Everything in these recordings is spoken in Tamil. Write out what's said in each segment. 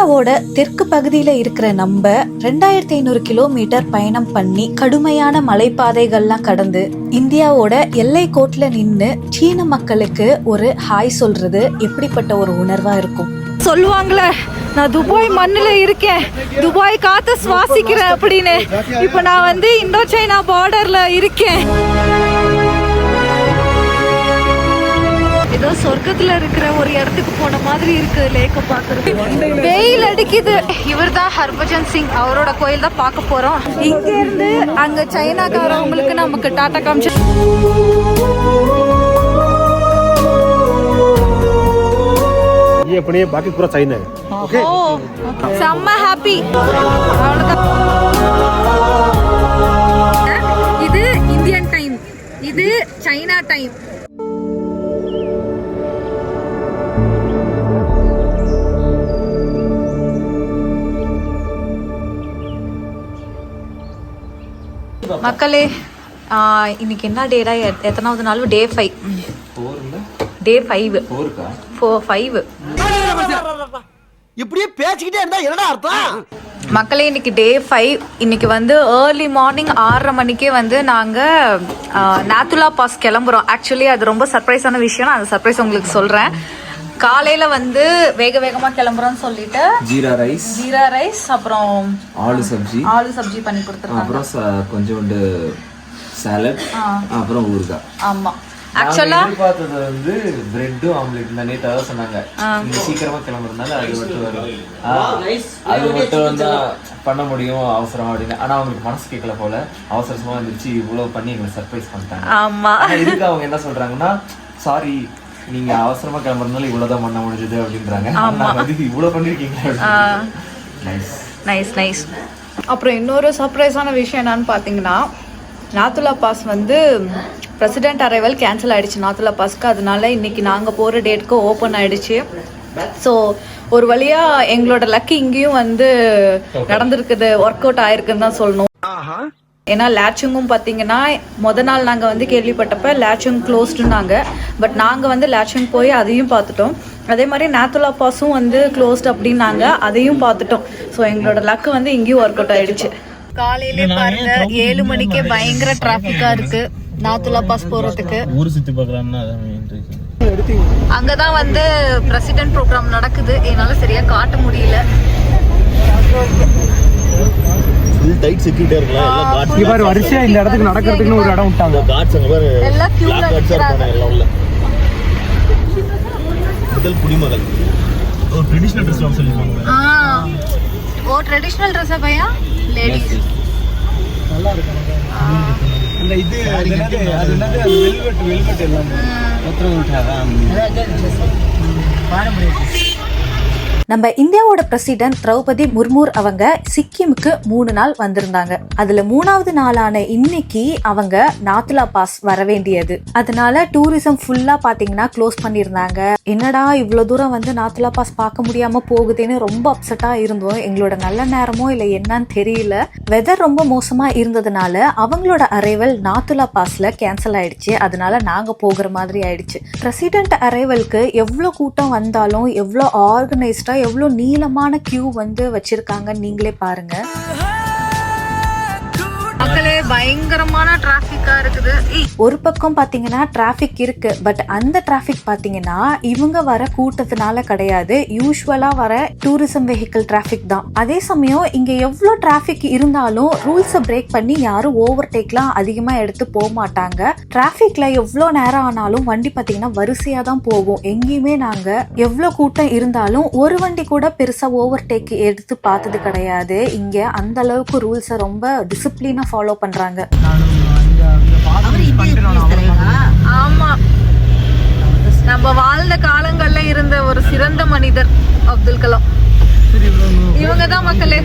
இந்தியாவோட தெற்கு பகுதியில இருக்கிற நம்ம 2500 கிலோமீட்டர் பயணம் பண்ணி கடுமையான மலைப்பாதைகள்லாம் கடந்து இந்தியாவோட எல்லை கோட்ல நின்னு சீன மக்களுக்கு ஒரு ஹாய் சொல்றது எப்படிப்பட்ட ஒரு உணர்வா இருக்கும். சொல்லுவாங்களே, நான் துபாய் மண்ணில் இருக்கேன், துபாய் காத்த சுவாசிக்கிறேன் அப்படின்னு. இப்போ நான் வந்து இந்தோ சைனா பார்டர்ல இருக்கேன். ஏதோ சொர்க்கத்துல இருக்கிற ஒரு இடத்துக்கு போன மாதிரி இருக்கு லேக்க பாக்குறது. வெயில் அடிக்குது. இவர் தான் ஹர்பஜன் சிங், அவரோட கோயில் தான் பார்க்க போறோம். இங்க இருந்து அங்க சைனாக்காரவங்களுக்கு நமக்கு டாடா காமிச்சு ये अपने बाकी पूरा चाइना है. ओके செம்ம ஹாப்பி. இது இந்தியன் டைம், இது சைனா டைம். மக்களே, இன்னைக்கு என்ன டேடா? எத்தனாவது நாள்? டே 5. டே 5. 5. இப்படியே பேசிக்கிட்டே இருந்தா என்னடா அர்த்தம்? மக்களே, இன்னைக்கு டே 5. இன்னைக்கு வந்து ஏர்லி மார்னிங் 6:30 மணிக்கே வந்து நாங்கள் நாத்துலா பாஸ் கிளம்புறோம். ஆக்சுவலி அது ரொம்ப சர்ப்ரைஸான விஷயம். நான் அந்த சர்ப்ரைஸ் உங்களுக்கு சொல்கிறேன். காலையில் வந்து வேகமாக கிளம்புறோம்னு சொல்லிட்டு ஜீரா ரைஸ் அப்புறம் ஆலு சப்ஜி பண்ணி கொடுத்துருக்காங்க. அப்புறம் கொஞ்சோண்டு சாலட், அப்புறம் ஊறுகாய். ஆமாம், ஆக்சுவலா பார்த்தது வந்து பிரெட்டும் ஆம்லெட் தான். நேற்று அதான் சொன்னாங்க, நீங்க சீக்கிரமா கிளம்புறதுனால அது மட்டும் வந்து பண்ண முடியும் அவசரம் அப்படின்னு. ஆனா அவங்களுக்கு மனசு கேட்கல போல, அவசரமா வந்துருச்சு இவ்வளவு பண்ணி எங்களுக்கு சர்ப்ரைஸ் பண்ணிட்டாங்க. ஆமா, இதுக்கு அவங்க என்ன சொல்றாங்கன்னா, சாரி நீங்க அவசரமா கிளம்புறதுனால இவ்வளவுதான் பண்ண முடிஞ்சது அப்படின்றாங்க. இவ்வளவு பண்ணிருக்கீங்களா? நைஸ். அப்புறம் இன்னொரு சர்ப்ரைஸான விஷயம் என்னன்னு பாத்தீங்கன்னா, நாத்துலா பாஸ் வந்து பிரசிடென்ட் அரைவல் கேன்சல் ஆகிடுச்சு நாத்துலா பாஸ்க்கு. அதனால இன்னைக்கு நாங்கள் போகிற டேட்டுக்கு ஓப்பன் ஆகிடுச்சு. ஸோ ஒரு வழியாக எங்களோட லக்கு இங்கேயும் வந்து நடந்திருக்குது, ஒர்க் அவுட் ஆயிருக்குன்னு தான் சொல்லணும். ஏன்னா லேச்சுங்கும் பார்த்தீங்கன்னா நாள் நாங்கள் வந்து கேள்விப்பட்டப்ப லேச்சுங் க்ளோஸ்டுனாங்க. பட் நாங்கள் வந்து லேச்சுங் போய் அதையும் பார்த்துட்டோம். அதே மாதிரி நாத்துலா பாஸும் வந்து க்ளோஸ்ட் அப்படின்னாங்க, அதையும் பார்த்துட்டோம். ஸோ எங்களோட லக்கு வந்து இங்கேயும் ஒர்க் அவுட் ஆகிடுச்சு. காலையிலே பாருங்க 7 மணிக்கே பயங்கர டிராஃபிக்கா இருக்கு நாத்துலா பாஸ் போறதுக்கு. ஊர் சுத்தி பார்க்கலாம்னா அங்கதான் வந்து பிரசிடென்ட் ப்ரோக்ராம் நடக்குது. என்னால சரியா காட்ட முடியல. ஃபுல் டைட் செக்யூரிட்டி இருக்குல, எல்லாம் காட்ஸ். இங்க பாரு, வரிசையா இந்த இடத்துக்கு நடக்கிறதுக்கு ஒரு இடம் விட்டாங்க. காட்ஸ் அங்க பாரு, எல்லாம் கியூல நிக்கறாங்க. எல்லாம் உள்ள முதல் குடிமகள். ஓ ட்ரெடிஷனல் Dress ஆப்ஷன் சொல்லுவாங்க. ஓ ட்ரெடிஷனல் Dress பையா லேடிஸ் நல்லா இருக்கு. அந்த இது என்னது வெல்வெட் எல்லாம் பத்திர உண்டாதா பாரம்பரிய நம்ம இந்தியாவோட பிரசிடென்ட் திரௌபதி முர்மு அவங்க சிக்கிமுக்கு 3 நாள் வந்திருந்தாங்க. அதுல 3வது நாளான இன்னைக்கு அவங்க நாத்துலா பாஸ் வர வேண்டியது. அதனால டூரிசம் ஃபுல்லா பாத்தீங்கன்னா க்ளோஸ் பண்ணிருந்தாங்க. என்னடா இவ்வளவு தூரம் வந்து நாத்துலா பாஸ் பார்க்க முடியாம போகுதுன்னு ரொம்ப அப்செட்டா இருந்தோம். எங்களோட நல்ல நேரமோ இல்ல என்னன்னு தெரியல. வெதர் ரொம்ப மோசமா இருந்ததுனால அவங்களோட அரைவல் நாத்துலா பாஸ்ல கேன்சல் ஆயிடுச்சு. அதனால நாங்க போகிற மாதிரி ஆயிடுச்சு. பிரசிடென்ட் அரைவலுக்கு எவ்வளவு கூட்டம் வந்தாலும், எவ்வளவு ஆர்கனைஸ்டா, எவ்வளவு நீளமான கியூ வந்து வச்சிருக்காங்க நீங்களே பாருங்க. மக்களே, பயங்கரமான டிராஃபிக்கா இருக்குது. ஒரு பக்கம் பாத்தீங்கன்னா டிராஃபிக் இருக்கு. பட் அந்த டிராஃபிக் பாத்தீங்கன்னா இவங்க வர கூட்டத்தினால கிடையாது, யூஸ்வலா வர டூரிசம் வெஹிக்கிள் டிராஃபிக் தான். அதே சமயம் இங்க எவ்வளவு டிராஃபிக் இருந்தாலும் ரூல்ஸை பிரேக் பண்ணி யாரும் ஓவர்டேக்லாம் அதிகமா எடுத்து போக மாட்டாங்க. டிராஃபிக்ல எவ்வளவு நேரம் ஆனாலும் வண்டி பாத்தீங்கன்னா வரிசையா தான் போகும். எங்கேயுமே நாங்க எவ்வளவு கூட்டம் இருந்தாலும் ஒரு வண்டி கூட பெருசா ஓவர்டேக் எடுத்து பார்த்தது கிடையாது. இங்க அந்த அளவுக்கு ரூல்ஸை ரொம்ப டிசிப்ளினா ஃபாலோ பண்றாங்க. ஆமா, நம்ம வாழ்ந்த காலங்கள்ல இருந்த ஒரு சிறந்த மனிதர் அப்துல் கலாம். இவங்க தான் மக்களே.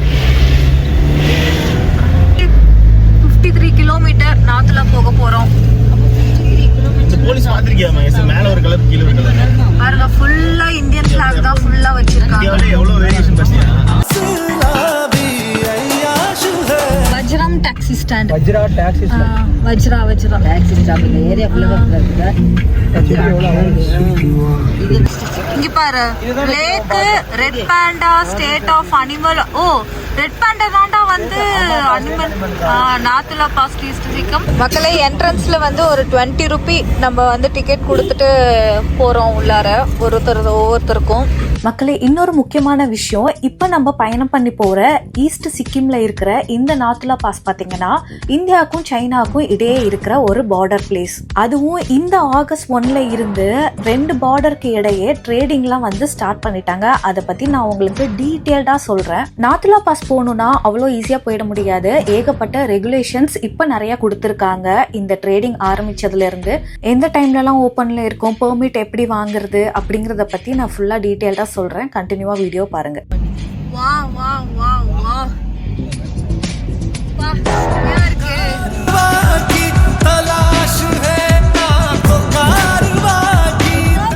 53 கிலோமீட்டர் நாத்துலா போக போறோம். போலீஸ் பாத்திருக்கியாமா? மேல ஒரு கலர் கீழ ஒரு கலர் பாருங்க, ஃபுல்லா இந்தியன் ஃபிளாக் தான் ஃபுல்லா வச்சிருக்காங்க. எவ்வளவு வேரியேஷன் பாத்தியா? Vajram taxi stand Vajra taxi Vajra taxi stop இந்த ஏரியா ஃபுல்லா இங்க பாரு lake red panda state of animal. Oh red panda தாண்டா வந்து animal. Nathula pass east Sikkim. மக்களே என்ட்ரன்ஸ்ல வந்து ஒரு 20 ரூபி நம்ம வந்து டிக்கெட் கொடுத்துட்டு போறோம் உள்ளார ஒவ்வொருத்தருக்கும். மக்களே இன்னொரு முக்கியமான விஷயம், இப்ப நம்ம பயணம் பண்ணி போற ஈஸ்ட் சிக்கிம்ல இருக்கிற இந்த நாத்துலா பாஸ் பாத்தீங்கன்னா இந்தியாவுக்கும் சைனாக்கும் இடையே இருக்கிற ஒரு பார்டர் பிளேஸ். அதுவும் இந்த ஆகஸ்ட் 1ல இருந்து 2 பார்டருக்கு இடையே ட்ரேடிங்லாம் வந்து ஸ்டார்ட் பண்ணிட்டாங்க. அதை பத்தி நான் உங்களுக்கு டீட்டெயில்டா சொல்றேன். நாத்துலா பாஸ் போகணும்னா அவ்வளோ ஈஸியா போயிட முடியாது. ஏகப்பட்ட ரெகுலேஷன்ஸ் இப்ப நிறைய கொடுத்துருக்காங்க. இந்த ட்ரேடிங் ஆரம்பிச்சதுல இருந்து எந்த டைம்லலாம் ஓப்பன்ல இருக்கும், பெர்மிட் எப்படி வாங்குறது அப்படிங்கறத பத்தி நான் ஃபுல்லா டீட்டெயில்டா சொல்றேன். கண்டினியூவா வீடியோ பாருங்க. வா வா வா வா வா இருக்கு.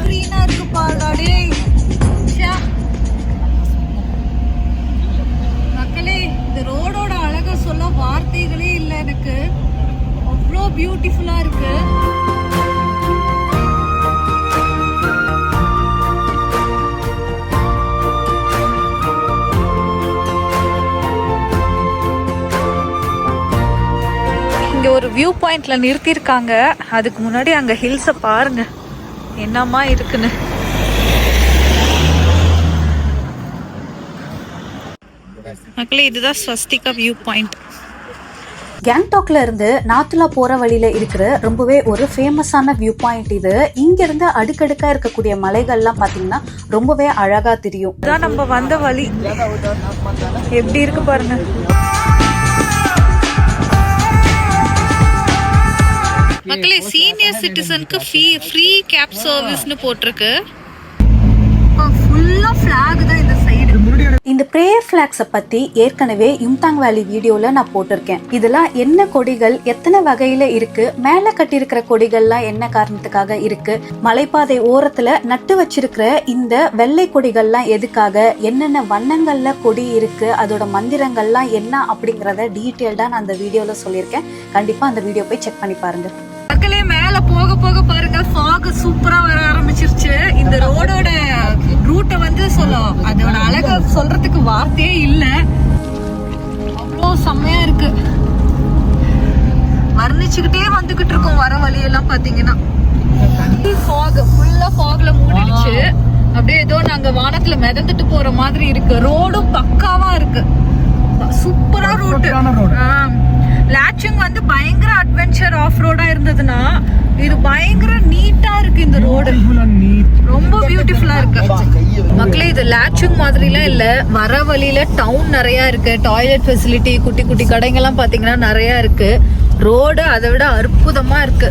கிரீனா இருக்கு பாருடாடே. மக்களே இந்த ரோடோட அழகை சொல்ல வார்த்தைகளே இல்லை எனக்கு. அவ்வளோ பியூட்டிஃபுல்லா இருக்கு. ஒரு வியூ பாயிண்ட்ல நிறுத்திருக்காங்க. அதுக்கு முன்னாடி அங்க ஹில்ஸ பாருங்க என்னமா இருக்குன்னு. மக்களே இதுதான் ஸ்வஸ்திகா வியூ பாயிண்ட். கேங்டாக்ல இருந்து நாத்துலா போற வழியில இருக்கிற ரொம்பவே ஒரு ஃபேமஸான வியூ பாயிண்ட் இது. இங்க இருந்து அடுக்கடுக்கா இருக்கக்கூடிய மலைகள்லாம் பாத்தீங்கன்னா ரொம்பவே அழகா தெரியும். இதான் நம்ம வந்த வழி. எப்படி இருக்கு பாருங்க. மக்களே சீனியர் சிட்டிசனுக்கு ஃப்ரீ கேப் சர்வீஸ்னு போட்டிருக்கு. ஃபுல்லா ஃபிளாக் தான் இந்த சைடு. இந்த பிரேயர் ஃபிளாக்ஸை பத்தி ஏற்கனவே யும்தாங் வேலி வீடியோல நான் போட்டிருக்கேன். இதெல்லாம் என்ன கொடிகள், எத்தனை வகையில இருக்கு, மேல கட்டியிருக்கிற கொடிகள்லாம் என்ன காரணத்துக்காக இருக்கு, மலைப்பாதை ஓரத்துல நட்டு வச்சிருக்கிற இந்த வெள்ளை கொடிகள்லாம் எதுக்காக, என்னென்ன வண்ணங்கள்ல கொடி இருக்கு, அதோட மந்திரங்கள்லாம் என்ன அப்படிங்கறத டீட்டெயில்டா நான் அந்த வீடியோல சொல்லியிருக்கேன். கண்டிப்பா அந்த வீடியோ போய் செக் பண்ணி பாருங்க. மக்களே மேல போக போக பாருங்க ஃபாக் சூப்பரா வர ஆரம்பிச்சிருச்சு. இந்த ரோடோட ரூட்டை வந்து சொல்லும், அதோட அழக சொல்றதுக்கு வார்த்தையே இல்ல. அவ்வளோ செம்மையா இருக்கு. வர்ணிச்சுக்கிட்டே வந்துகிட்டு இருக்கோம் வர வழியெல்லாம் பாத்தீங்கன்னா. ஃபாக் ஃபுல்லா ஃபாக்ல மூடிடுச்சு. அப்படியே ஏதோ நாங்க வானத்துல மிதந்துட்டு போற மாதிரி இருக்கு. ரோடும் பக்காவா இருக்கு. சூப்பரா ரூட். லாச்சுங் வந்து பயங்கர அட்வென்ச்சர் ஆஃப் ரோடா இருந்ததுன்னா இது பயங்கர நீட்டா இருக்கு. இந்த ரோடு ரொம்ப பியூட்டிஃபுல்லா இருக்கு. மக்களே இது லாச்சுங் மாதிரிலாம் இல்ல. வர வழியில டவுன் நிறைய இருக்கு. டாய்லெட் ஃபெசிலிட்டி, குட்டி குட்டி கடைங்கெல்லாம் பாத்தீங்கன்னா நிறைய இருக்கு. ரோடு அதை விட அற்புதமா இருக்கு.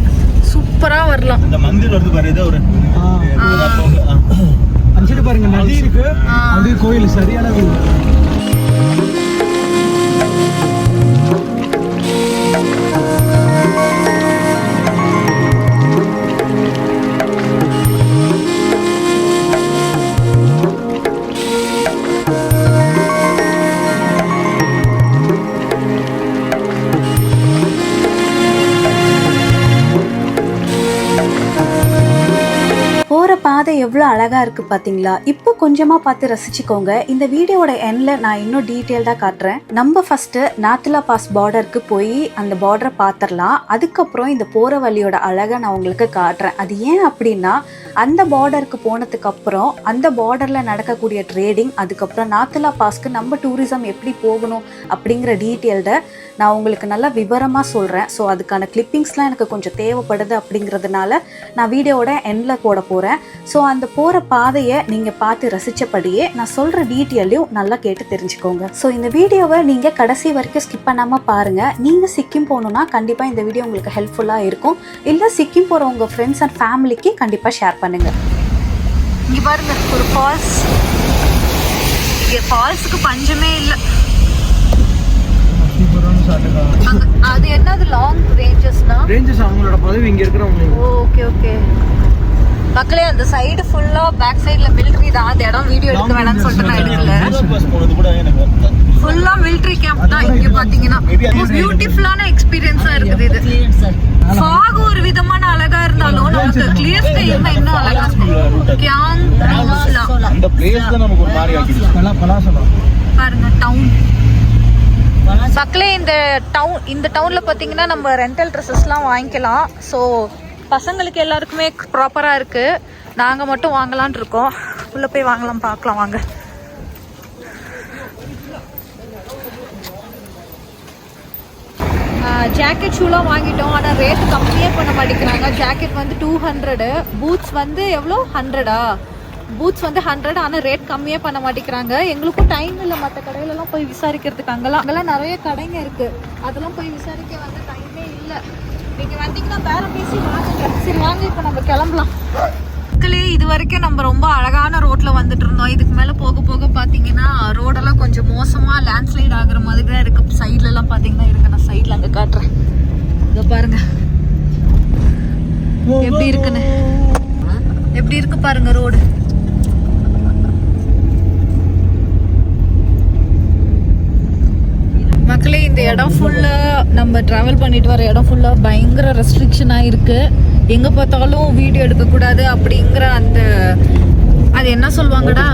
சூப்பரா வரலாம். இந்த மந்திர் வருது பாரு, இது ஒரு அஞ்சிட்டு பாருங்க, நதி இருக்கு, அது கோயில் சரியான வியூ. பாதை எவ்வளவு அழகா இருக்கு பாத்தீங்களா? இப்போ கொஞ்சமா பார்த்து ரசிச்சுக்கோங்க. இந்த வீடியோட எண்ட்ல நான் இன்னும் டீட்டெயில்டா காட்டுறேன். நம்ம ஃபர்ஸ்ட் நாத்துலா பாஸ் பார்டருக்கு போய் அந்த பார்டரை பாத்திரலாம். அதுக்கப்புறம் இந்த போற வழியோட அழகை நான் உங்களுக்கு காட்டுறேன். அது ஏன் அப்படின்னா அந்த பார்டருக்கு போனதுக்கு அப்புறம் அந்த பார்டர்ல நடக்கக்கூடிய ட்ரேடிங், அதுக்கப்புறம் நாத்துலா பாஸ்க்கு நம்ம டூரிசம் எப்படி போகணும் அப்படிங்கிற டீட்டெயில்ட நான் உங்களுக்கு நல்லா விவரமா சொல்றேன். ஸோ அதுக்கான கிளிப்பிங்ஸ்லாம் எனக்கு கொஞ்சம் தேவைப்படுது. அப்படிங்கிறதுனால நான் வீடியோட எண்ட்ல போட போறேன். ஸோ அந்த போற பாதையை நீங்க பார்த்து ரசிச்சபடியே நான் சொல்ற டீட்டெயிலையும் நல்லா கேட்டு தெரிஞ்சுக்கோங்க. ஸோ இந்த வீடியோவை நீங்க கடைசி வரைக்கும் ஸ்கிப் பண்ணாம பாருங்க. நீங்க சிக்கிம் போகணும்னா கண்டிப்பா இந்த வீடியோ உங்களுக்கு ஹெல்ப்ஃபுல்லா இருக்கும். இல்ல சிக்கிம் போற உங்க ஃப்ரெண்ட்ஸ் அண்ட் ஃபேமிலிக்கு கண்டிப்பா ஷேர் பண்ணுங்க. இங்க பாருங்க ஒரு ஃபால்ஸ். இங்க ஃபால்ஸுக்கு பஞ்சமே இல்லை. அது என்னது லாங் ரேஞ்சஸ்னா? ரேஞ்சஸ் அவங்களோட பதவி இங்க இருக்கிறவங்க. Okay okay. மக்களே அந்த சைடு ஃபுல்லா பேக் சைடுல மிலிட்டரி தான். அந்த இடம் வீடியோ எடுக்க வேணாம்னு சொல்லிட்டு நான் எடுக்கல. ஃபுல்லா மிலிட்டரி கேம்ப் தான். இங்க பாத்தீங்கன்னா பியூட்டிஃபுல்லான எக்ஸ்பீரியன்ஸா இருக்குது இது. ஃபாக் ஒரு விதமான அழகா இருந்தாலும் நமக்கு கிளியர் ஸ்கை இன்னும் அழகா இருக்கும். கியாங் ரோஸ்லா அந்த பிளேஸ் தான் நமக்கு ஒரு மாதிரி ஆக்கிடுச்சு. பாருங்க டவுன் மக்களே. இந்த டவுன்ல பாத்தீங்கன்னா நம்ம ரெண்டல் ட்ரெஸ்ஸஸ்லாம் வாங்கிக்கலாம். ஸோ பசங்களுக்கு எல்லாருக்குமே ப்ராப்பரா இருக்கு. நாங்க மட்டும் வாங்கலாம்னு இருக்கோம். உள்ள போய் வாங்கலாம், பார்க்கலாம் வாங்க. ஜாக்கெட் ஷூலாம் வாங்கிட்டோம். ஆனால் ரேட்டு கம்மியே பண்ண மாட்டேங்கிறாங்க. ஜாக்கெட் வந்து 200, பூட்ஸ் வந்து எவ்வளோ 100 பூட்ஸ் வந்து 100. ஆனால் ரேட் கம்மியே பண்ண மாட்டேங்கிறாங்க. எங்களுக்கும் டைம் இல்லை மற்ற கடையிலலாம் போய் விசாரிக்கிறதுக்கு. அங்கெல்லாம் நிறைய கடைங்க இருக்கு, அதெல்லாம் போய் விசாரிக்க வந்து டைமே இல்லை. நீங்கள் வந்தீங்கன்னா வேற பேசி வாங்குங்க. சரி வாங்க, இப்போ நம்ம கிளம்பலாம். இது வரைக்கும் நம்ம ரொம்ப அழகான ரோட்ல வந்துட்டு இருந்தோம். இதுக்கு மேல போக போக பாத்தீங்கன்னா ரோடெல்லாம் கொஞ்சம் மோசமா லேண்ட்ஸ்லைட் ஆகுற மாதிரி தான் இருக்கு. சைட்ல எல்லாம் பாத்தீங்கன்னா இருக்கு, நான் சைட்ல அங்க காட்டுறேன். இங்க பாருங்க எப்படி இருக்குன்னு, எப்படி இருக்கு பாருங்க ரோடு. மக்களே இந்த இடம் ஃபுல்லா நம்ம டிராவல் பண்ணிட்டு வர இடம் ஃபுல்லா பயங்கர ரெஸ்ட்ரிக்ஷனா இருக்கு. எங்க பார்த்தாலும் வீடியோ எடுக்கக்கூடாது அப்படிங்கிற அந்த அது என்ன சொல்லுவாங்கடா,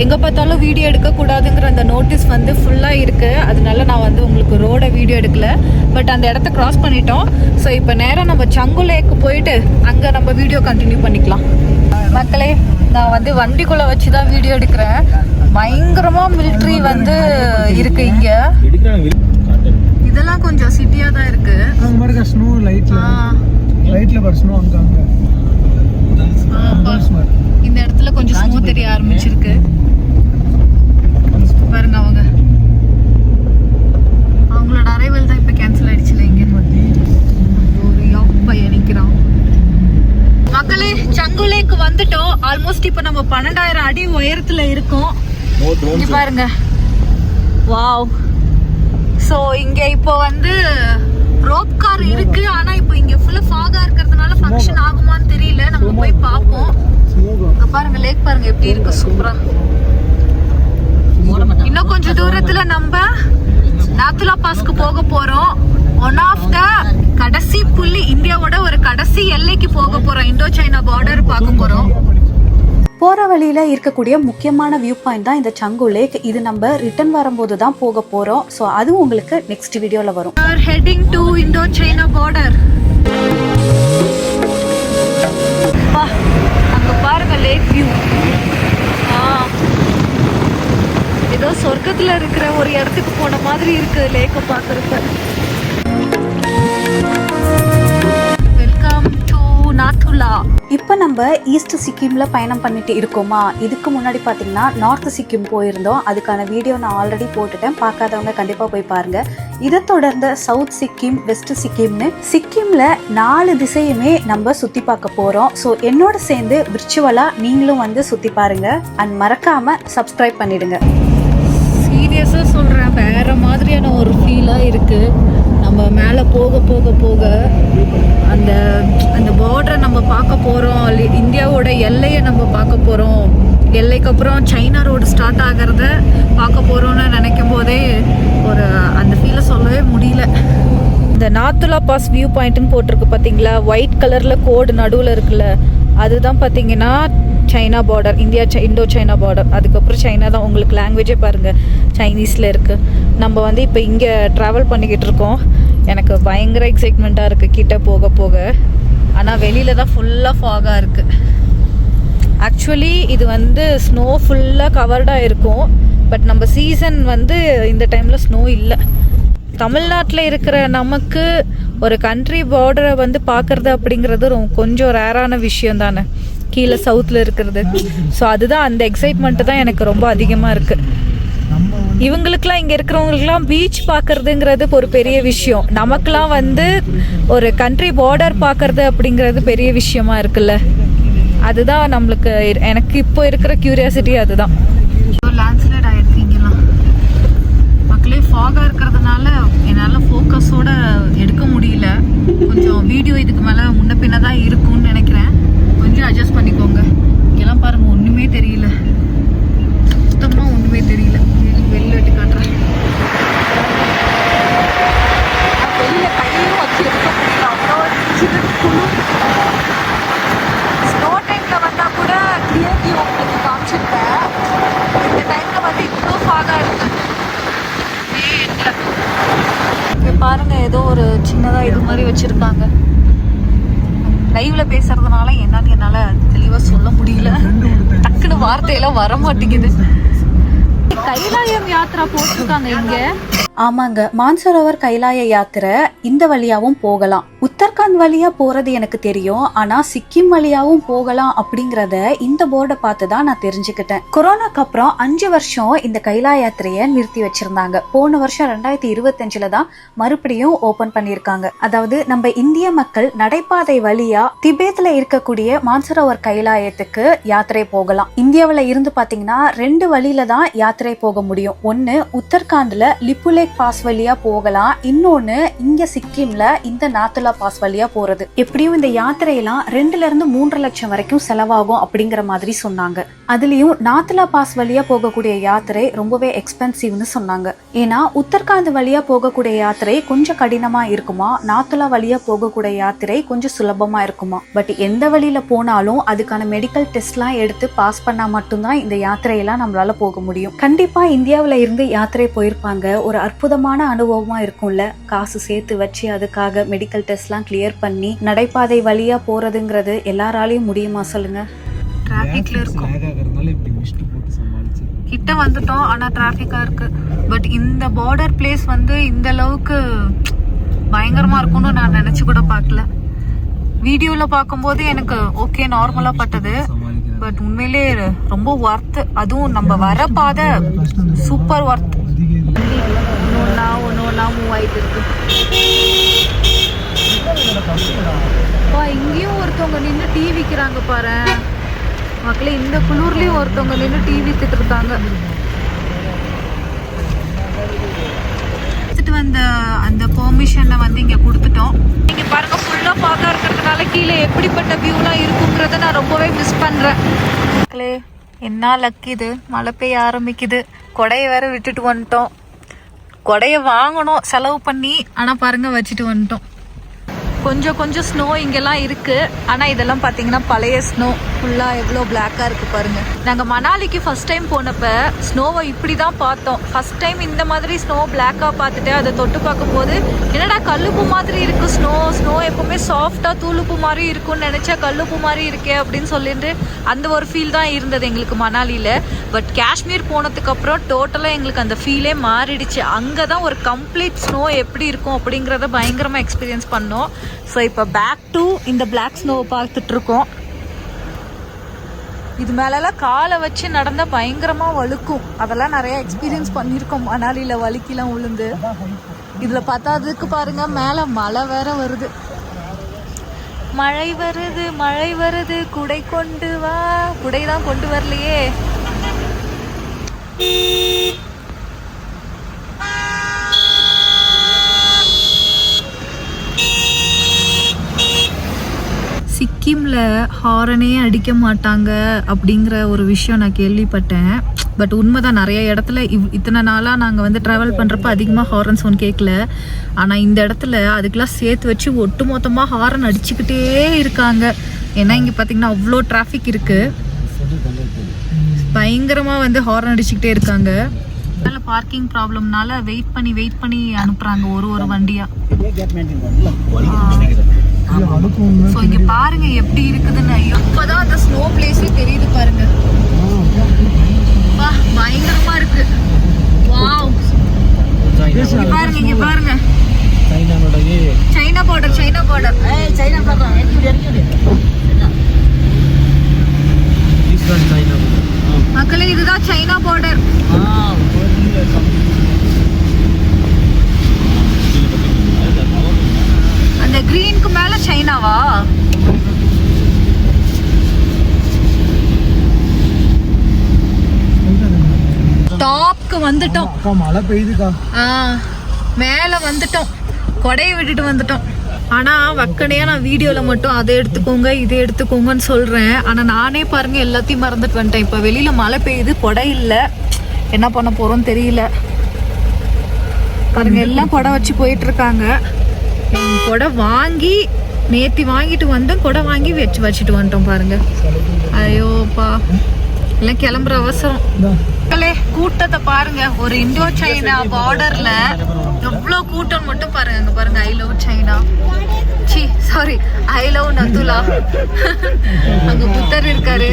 எங்க பார்த்தாலும் வீடியோ எடுக்கக்கூடாதுங்கிற அந்த நோட்டீஸ் வந்து ஃபுல்லா இருக்கு. அதனால நான் வந்து உங்களுக்கு ரோட வீடியோ எடுக்கல. பட் அந்த இடத்த கிராஸ் பண்ணிட்டோம். ஸோ இப்போ நேரம் நம்ம சங்கு லேக்கு போயிட்டு அங்கே நம்ம வீடியோ கண்டினியூ பண்ணிக்கலாம். மக்களே நான் வந்து வண்டிக்குள்ள வச்சு தான் வீடியோ எடுக்கிறேன். பயங்கரமா மிலிட்ரி வந்து இருக்கு இங்க. இதெல்லாம் கொஞ்சம் சிட்டியா தான் இருக்கு. ஸ்னோ லைட்ல பாரு, ஸ்னோ அங்க இந்த இடத்துல கொஞ்சம் ஸ்னோ தெரிய ஆரம்பிச்சிருக்கு பாருங்க. அவங்களோட அரைவல் தான் இப்ப கேன்சல் ஆயிடுச்சுல. இங்க பையன் நிக்கிறான். மக்களே சங்கு லேக் வந்துட்டோம். ஆல்மோஸ்ட் இப்ப நம்ம 12,000 அடி உயரத்துல இருக்கோம். இங்க பாருங்க, வாவ். சோ இங்க இப்போ வந்து ரோப் கார் இருக்கு. ஆனா இப்போ இங்க ஃபுல்லா ஃபாகா இருக்கிறதுனால ஃபங்க்ஷன் ஆகுமான்னு தெரியல. நம்ம போய் பாப்போம். இங்க பாருங்க லேக் பாருங்க எப்படி இருக்கு, சூப்பரா. இன்னும் கொஞ்சம் தூரத்துல நம்ம நாத்துலா பாஸ்க்கு போக போறோம். ஒன் ஆஃப் த கடைசி புள்ளி, இந்தியாவோட ஒரு கடைசி எல்லைக்கு போக போறோம். இந்தோ சைனா பார்டர் பார்க்க போறோம். போற வழியில இருக்கக்கூடிய முக்கியமான வியூ பாயிண்ட் தான் இந்த சங்கு லேக். இது நம்ம ரிட்டர்ன் வரும்போது தான் போக போறோம். ஸோ அது உங்களுக்கு நெக்ஸ்ட் வீடியோல வரும். Heading to Indo China border. அங்க பாருங்க லேக் வியூ. ஏதோ சொர்க்கத்துல இருக்கிற ஒரு இடத்துக்கு போன மாதிரி இருக்கு லேக்க பாக்குறப்ப. Welcome to Nathula. இப்போ நம்ம ஈஸ்ட் சிக்கிம்ல பயணம் பண்ணிட்டு இருக்கோமா. இதுக்கு முன்னாடி பார்த்தீங்கன்னா நார்த் சிக்கிம் போயிருந்தோம். அதுக்கான வீடியோ நான் ஆல்ரெடி போட்டுட்டேன். பார்க்காதவங்க கண்டிப்பாக போய் பாருங்க. இதை தொடர்ந்து சவுத் சிக்கிம், வெஸ்ட் சிக்கிம்னு சிக்கிம்ல 4 திசையுமே நம்ம சுற்றி பார்க்க போகிறோம். ஸோ என்னோட சேர்ந்து விர்ச்சுவலாக நீங்களும் வந்து சுற்றி பாருங்க. அண்ட் மறக்காம சப்ஸ்கிரைப் பண்ணிடுங்க. சீரியஸாக சொல்கிறேன், வேற மாதிரியான ஒரு ஃபீலாக இருக்குது. நம்ம மேலே போக போக போக அந்த அந்த பார்டரை நம்ம பார்க்க போகிறோம். இந்தியாவோட எல்லையை நம்ம பார்க்க போகிறோம். எல்லைக்கு அப்புறம் சைனா ரோடு ஸ்டார்ட் ஆகிறத பார்க்க போகிறோன்னு நினைக்கும் போதே ஒரு அந்த ஃபீலை சொல்லவே முடியல. இந்த நாத்துலா பாஸ் வியூ பாயிண்ட்னு போட்டிருக்கு பார்த்தீங்களா, ஒயிட் கலரில் கோடு நடுவில் இருக்குல்ல, அதுதான் பார்த்தீங்கன்னா சைனா பார்டர், இந்தோ சைனா பார்டர். அதுக்கப்புறம் சைனா தான். உங்களுக்கு லாங்குவேஜே பாருங்கள் சைனீஸில் இருக்குது. நம்ம வந்து இப்போ இங்கே ட்ராவல் பண்ணிக்கிட்டு இருக்கோம். எனக்கு பயங்கர எக்ஸைட்மெண்ட்டாக இருக்குது கிட்ட போக போக. ஆனால் வெளியில் தான் ஃபுல்லாக ஃபாகாக இருக்குது. ஆக்சுவலி இது வந்து ஸ்னோ ஃபுல்லாக கவர்டாக இருக்கும். பட் நம்ம சீசன் வந்து இந்த டைமில் ஸ்னோ இல்லை. தமிழ்நாட்டில் இருக்கிற நமக்கு ஒரு கண்ட்ரி பார்டரை வந்து பார்க்குறது அப்படிங்கிறது கொஞ்சம் ரேரான விஷயம் தானே, கீழே சவுத்தில் இருக்கிறது. ஸோ அதுதான் அந்த எக்ஸைட்மெண்ட்டு தான் எனக்கு ரொம்ப அதிகமாக இருக்குது. இவங்களுக்குலாம் இங்கே இருக்கிறவங்களுக்குலாம் பீச் பார்க்குறதுங்கிறது ஒரு பெரிய விஷயம். நமக்குலாம் வந்து ஒரு கண்ட்ரி பார்டர் பார்க்குறது அப்படிங்கிறது பெரிய விஷயமா இருக்குல்ல. அதுதான் நம்மளுக்கு, எனக்கு இப்போ இருக்கிற கியூரியாசிட்டி அதுதான். லேண்ட்ஸ்லைட் ஆகிருக்கு இங்கெல்லாம். மக்களே ஃபாகாக இருக்கிறதுனால என்னால் ஃபோக்கஸோட எடுக்க முடியல. கொஞ்சம் வீடியோ இதுக்கு மேலே முன்ன பின்ன தான் இருக்கும்னு நினைக்கிறேன். கொஞ்சம் அட்ஜஸ்ட் பண்ணிக்கோங்க. இங்கெல்லாம் பாருங்கள் ஒன்றுமே தெரியல, சுத்தமாக ஒன்றுமே தெரியல. வெளில வெட்டி காட்டுறேன். பாருங்க ஏதோ ஒரு சின்னதா இது மாதிரி வச்சிருக்காங்க. லைவ்ல பேசுறதுனால என்னன்னு என்னால தெளிவா சொல்ல முடியல. டக்குன்னு வார்த்தையெல்லாம் வர மாட்டேங்குது. கைலாயம் யாத்ரா போட்டிருக்காங்க இங்க. ஆமாங்க, மான்சரோவர் கைலாய யாத்திரை இந்த வழியாவும் போகலாம். உத்தரகாண்ட் வழியா போறது எனக்கு தெரியும், ஆனா சிக்கிம் வழியாவும் போகலாம் அப்படிங்கறத இந்த போர்டை பார்த்து தான் நான் தெரிஞ்சுக்கிட்டேன். கொரோனாக்கு அப்புறம் 5 வருஷம் இந்த கைலாய யாத்திரைய நிறுத்தி வச்சிருந்தாங்க. போன வருஷம் 2025 தான் மறுபடியும் ஓபன் பண்ணிருக்காங்க. அதாவது நம்ம இந்திய மக்கள் நடைபாதை வழியா திபேத்ல இருக்கக்கூடிய மான்சரோவர் கைலாயத்துக்கு யாத்திரை போகலாம். இந்தியாவில இருந்து பாத்தீங்கன்னா 2 வழியில தான் யாத்திரை போக முடியும். ஒன்னு உத்தரகாண்ட்ல லிப்புலே பாஸ் வழியா போகலாம், இன்னொன்னு இங்க சிக்கிம்ல இந்த நாத்துலா பாஸ் வழியா போறது. எப்படியும் இந்த யாத்திரையெல்லாம் 2 இருந்து 3 லட்சம் வரைக்கும் செலவாகும் அப்படிங்கிற மாதிரி சொன்னாங்க. அதுலயும் நாத்துலா பாஸ் வழியா போகக்கூடிய யாத்திரை ரொம்பவே எக்ஸ்பென்சிவ்னு சொன்னாங்க. ஏன்னா உத்தரகாண்ட் வழியா போகக்கூடிய யாத்திரை கொஞ்சம் கடினமா இருக்குமா, நாத்துலா வழியா போகக்கூடிய யாத்திரை கொஞ்சம் சுலபமா இருக்குமா. பட் எந்த வழியில போனாலும் அதுக்கான மெடிக்கல் டெஸ்ட்லாம் எடுத்து பாஸ் பண்ணா மட்டும்தான் இந்த யாத்திரையெல்லாம் நம்மளால போக முடியும். கண்டிப்பா இந்தியாவில இருந்து யாத்திரை போயிருப்பாங்க, ஒரு அற்புதமான அனுபவமா இருக்கும்ல. காசு சேர்த்து வச்சு அதுக்காக மெடிக்கல் டெஸ்ட்லாம் கிளியர் பண்ணி நடைபாதை வழியா போறதுங்கிறது எல்லாராலையும் முடியுமா சொல்லுங்க? டிராபிக்ல இருக்கும், கிட்ட வந்துட்டோம் ஆனா டிராபிக்கா இருக்கு. பட் இந்த பார்டர் பிளேஸ் வந்து இந்த அளவுக்கு பயங்கரமா இருக்கும்னு நான் நினைச்சு கூட பார்க்கல. வீடியோல பார்க்கும்போது எனக்கு ஓகே நார்மலா பட்டது, பட் உண்மையிலே ரொம்ப ஒர்த். அதுவும் நம்ம வர பாதை சூப்பர் ஒர்த். ஒன்னொன்னா மூவ் ஆயிட்டு இருக்கு. இங்கேயும் ஒருத்தவங்க நின்று டீ விற்கிறாங்க பாரு மக்களே. இந்த குளூர்லயும் ஒருத்தவங்க நின்று டீ வித்துட்டு இருக்காங்க. வந்த அந்த பெர்மிஷனை வந்து இங்க கொடுத்துட்டோம். இங்க பாருங்க ஃபுல்லா பாக்கா இருக்கிறதுனால கீழே எப்படிப்பட்ட வியூலாம் இருக்குங்கிறத நான் ரொம்பவே மிஸ் பண்றேன் மக்களே. என்ன லக் இது, மழை பெய்ய ஆரம்பிக்குது. கொடையை வேற விட்டுட்டு வந்துட்டோம். கொடையை வாங்கணும் செலவு பண்ணி, ஆனா பாருங்க வச்சுட்டு வந்துட்டோம். கொஞ்சம் கொஞ்சம் ஸ்னோ இங்கெல்லாம் இருக்கு, ஆனா இதெல்லாம் பாத்தீங்கன்னா பழைய ஸ்னோ. ஃபுல்லா எவ்வளோ பிளாக்கா இருக்கு பாருங்க. நாங்க மணாலிக்கு ஃபர்ஸ்ட் டைம் போனப்ப ஸ்னோவை இப்படிதான் பார்த்தோம். ஃபர்ஸ்ட் டைம் இந்த மாதிரி ஸ்னோ பிளாக்கா பார்த்துட்டு அதை தொட்டு பார்க்கும்போது என்னடா கல்லுப்பு மாதிரி இருக்கு ஸ்னோ. ஸ்னோ எப்பவுமே சாஃப்டா தூளுப்பு மாதிரி இருக்கும்னு நினைச்சா கல்லுப்பு மாதிரி இருக்கே அப்படின்னு சொல்லிட்டு அந்த ஒரு ஃபீல் தான் இருந்தது எங்களுக்கு மணாலியில. பட் காஷ்மீர் போனதுக்கு அப்புறம் டோட்டலா எங்களுக்கு அந்த ஃபீலே மாறிடுச்சு. அங்கதான் ஒரு கம்ப்ளீட் ஸ்னோ எப்படி இருக்கும் அப்படிங்கறத பயங்கரமா எக்ஸ்பீரியன்ஸ் பண்ணோம். ஸோ இப்போ பேக் டு இந்த பிளாக் ஸ்னோவை பார்த்துட்டு இருக்கோம். இது மேலெல்லாம் காலை வச்சு நடந்தால் பயங்கரமாக வழுக்கும். அதெல்லாம் நிறைய எக்ஸ்பீரியன்ஸ் பண்ணியிருக்கோம் மணாலியில், வழுக்கிலாம் உளுந்து. இதில் பார்த்ததுக்கு பாருங்க மேலே மழை வேற வருது. மழை வருது மழை வருது குடை கொண்டு வா. குடை தான் கொண்டு வரலையே. சிக்கிம்ல ஹாரனே அடிக்க மாட்டாங்க அப்படிங்கிற ஒரு விஷயம் நான் கேள்விப்பட்டேன். பட் உண்மைதான், நிறைய இடத்துல இத்தனை நாளாக நாங்கள் வந்து ட்ராவல் பண்ணுறப்ப அதிகமாக ஹாரன் சவுண்ட் கேட்கல. ஆனால் இந்த இடத்துல அதுக்கெல்லாம் சேர்த்து வச்சு ஒட்டு மொத்தமாக ஹாரன் அடிச்சுக்கிட்டே இருக்காங்க. ஏன்னா இங்கே பார்த்தீங்கன்னா அவ்வளோ டிராஃபிக் இருக்குது, பயங்கரமாக வந்து ஹாரன் அடிச்சுக்கிட்டே இருக்காங்க. அதனால் பார்க்கிங் ப்ராப்ளம்னால வெயிட் பண்ணி அனுப்புகிறாங்க ஒரு வண்டியாக. ஸோ இங்க பாருங்க எப்படி இருக்குதுன்னு. எப்பதான் அந்த ஸ்னோ பிளேஸே தெரியுது பாருங்க. வா பயங்கரமா இருக்கு. வாவ், இங்க பாருங்க இங்க பாருங்க. China border China border China border. மக்களே இதுதான் சைனா பார்டர். அந்த கிரீனுக்கு மேல சைனாவா? டாப்க்கு வந்துட்டோம். மழை பெய்யுதுக்கா. மேல வந்துட்டோம், கொடையை விட்டுட்டு வந்துட்டோம். ஆனா வக்கனையா நான் வீடியோல மட்டும் அதை எடுத்துக்கோங்க இதை எடுத்துக்கோங்கன்னு சொல்றேன். ஆனா நானே பாருங்க எல்லாத்தையும் மறந்துட்டு வந்துட்டேன். இப்ப வெளியில மழை பெய்யுது, கொடை இல்ல, என்ன பண்ண போறோம்னு தெரியல. பாருங்க எல்லாம் கொடை வச்சு போயிட்டு இருக்காங்க. கொடை வாங்கி நேத்தி வாங்கிட்டு வந்தோம், கொடை வாங்கி வச்சுட்டு வந்துட்டோம் பாருங்க. ஐயோப்பா, எல்லாம் கிளம்புற அவசரம். மக்களே கூட்டத்தை பாருங்க, ஒரு இந்தோ சைனா பார்டர்ல எவ்வளவு கூட்டம் மட்டும் பாருங்க. அங்க பாருங்க, I love China, sorry I love Nathula. அங்க புத்தர் இருக்காரு.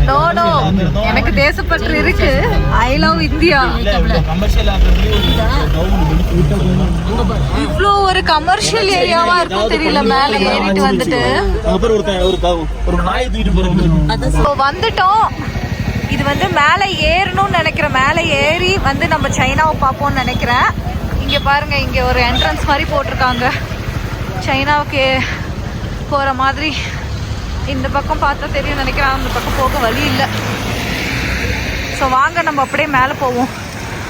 நோ நோ, எனக்கு தேசப்பற்று இருக்கு. I love India. இவ்ளோ ஒரு கமர்ஷியல் ஏரியாவா இருக்கும் தெரியல. மேல ஏறிட்டு வந்துட்டு வந்துட்டோம். இது வந்து மேல ஏறணும்னு நினைக்கிறேன். மேல ஏறி வந்து நம்ம சைனாவை பார்ப்போம்னு நினைக்கிறேன். இங்க பாருங்க, இங்க ஒரு என்ட்ரன்ஸ் மாதிரி போட்டிருக்காங்க. சைனாவுக்கு போற மாதிரி. இந்த பக்கம் பார்த்தா தெரியும் நினைக்கிறேன். அந்த பக்கம் போக வழி இல்லை. ஸோ வாங்க நம்ம அப்படியே மேலே போவோம்.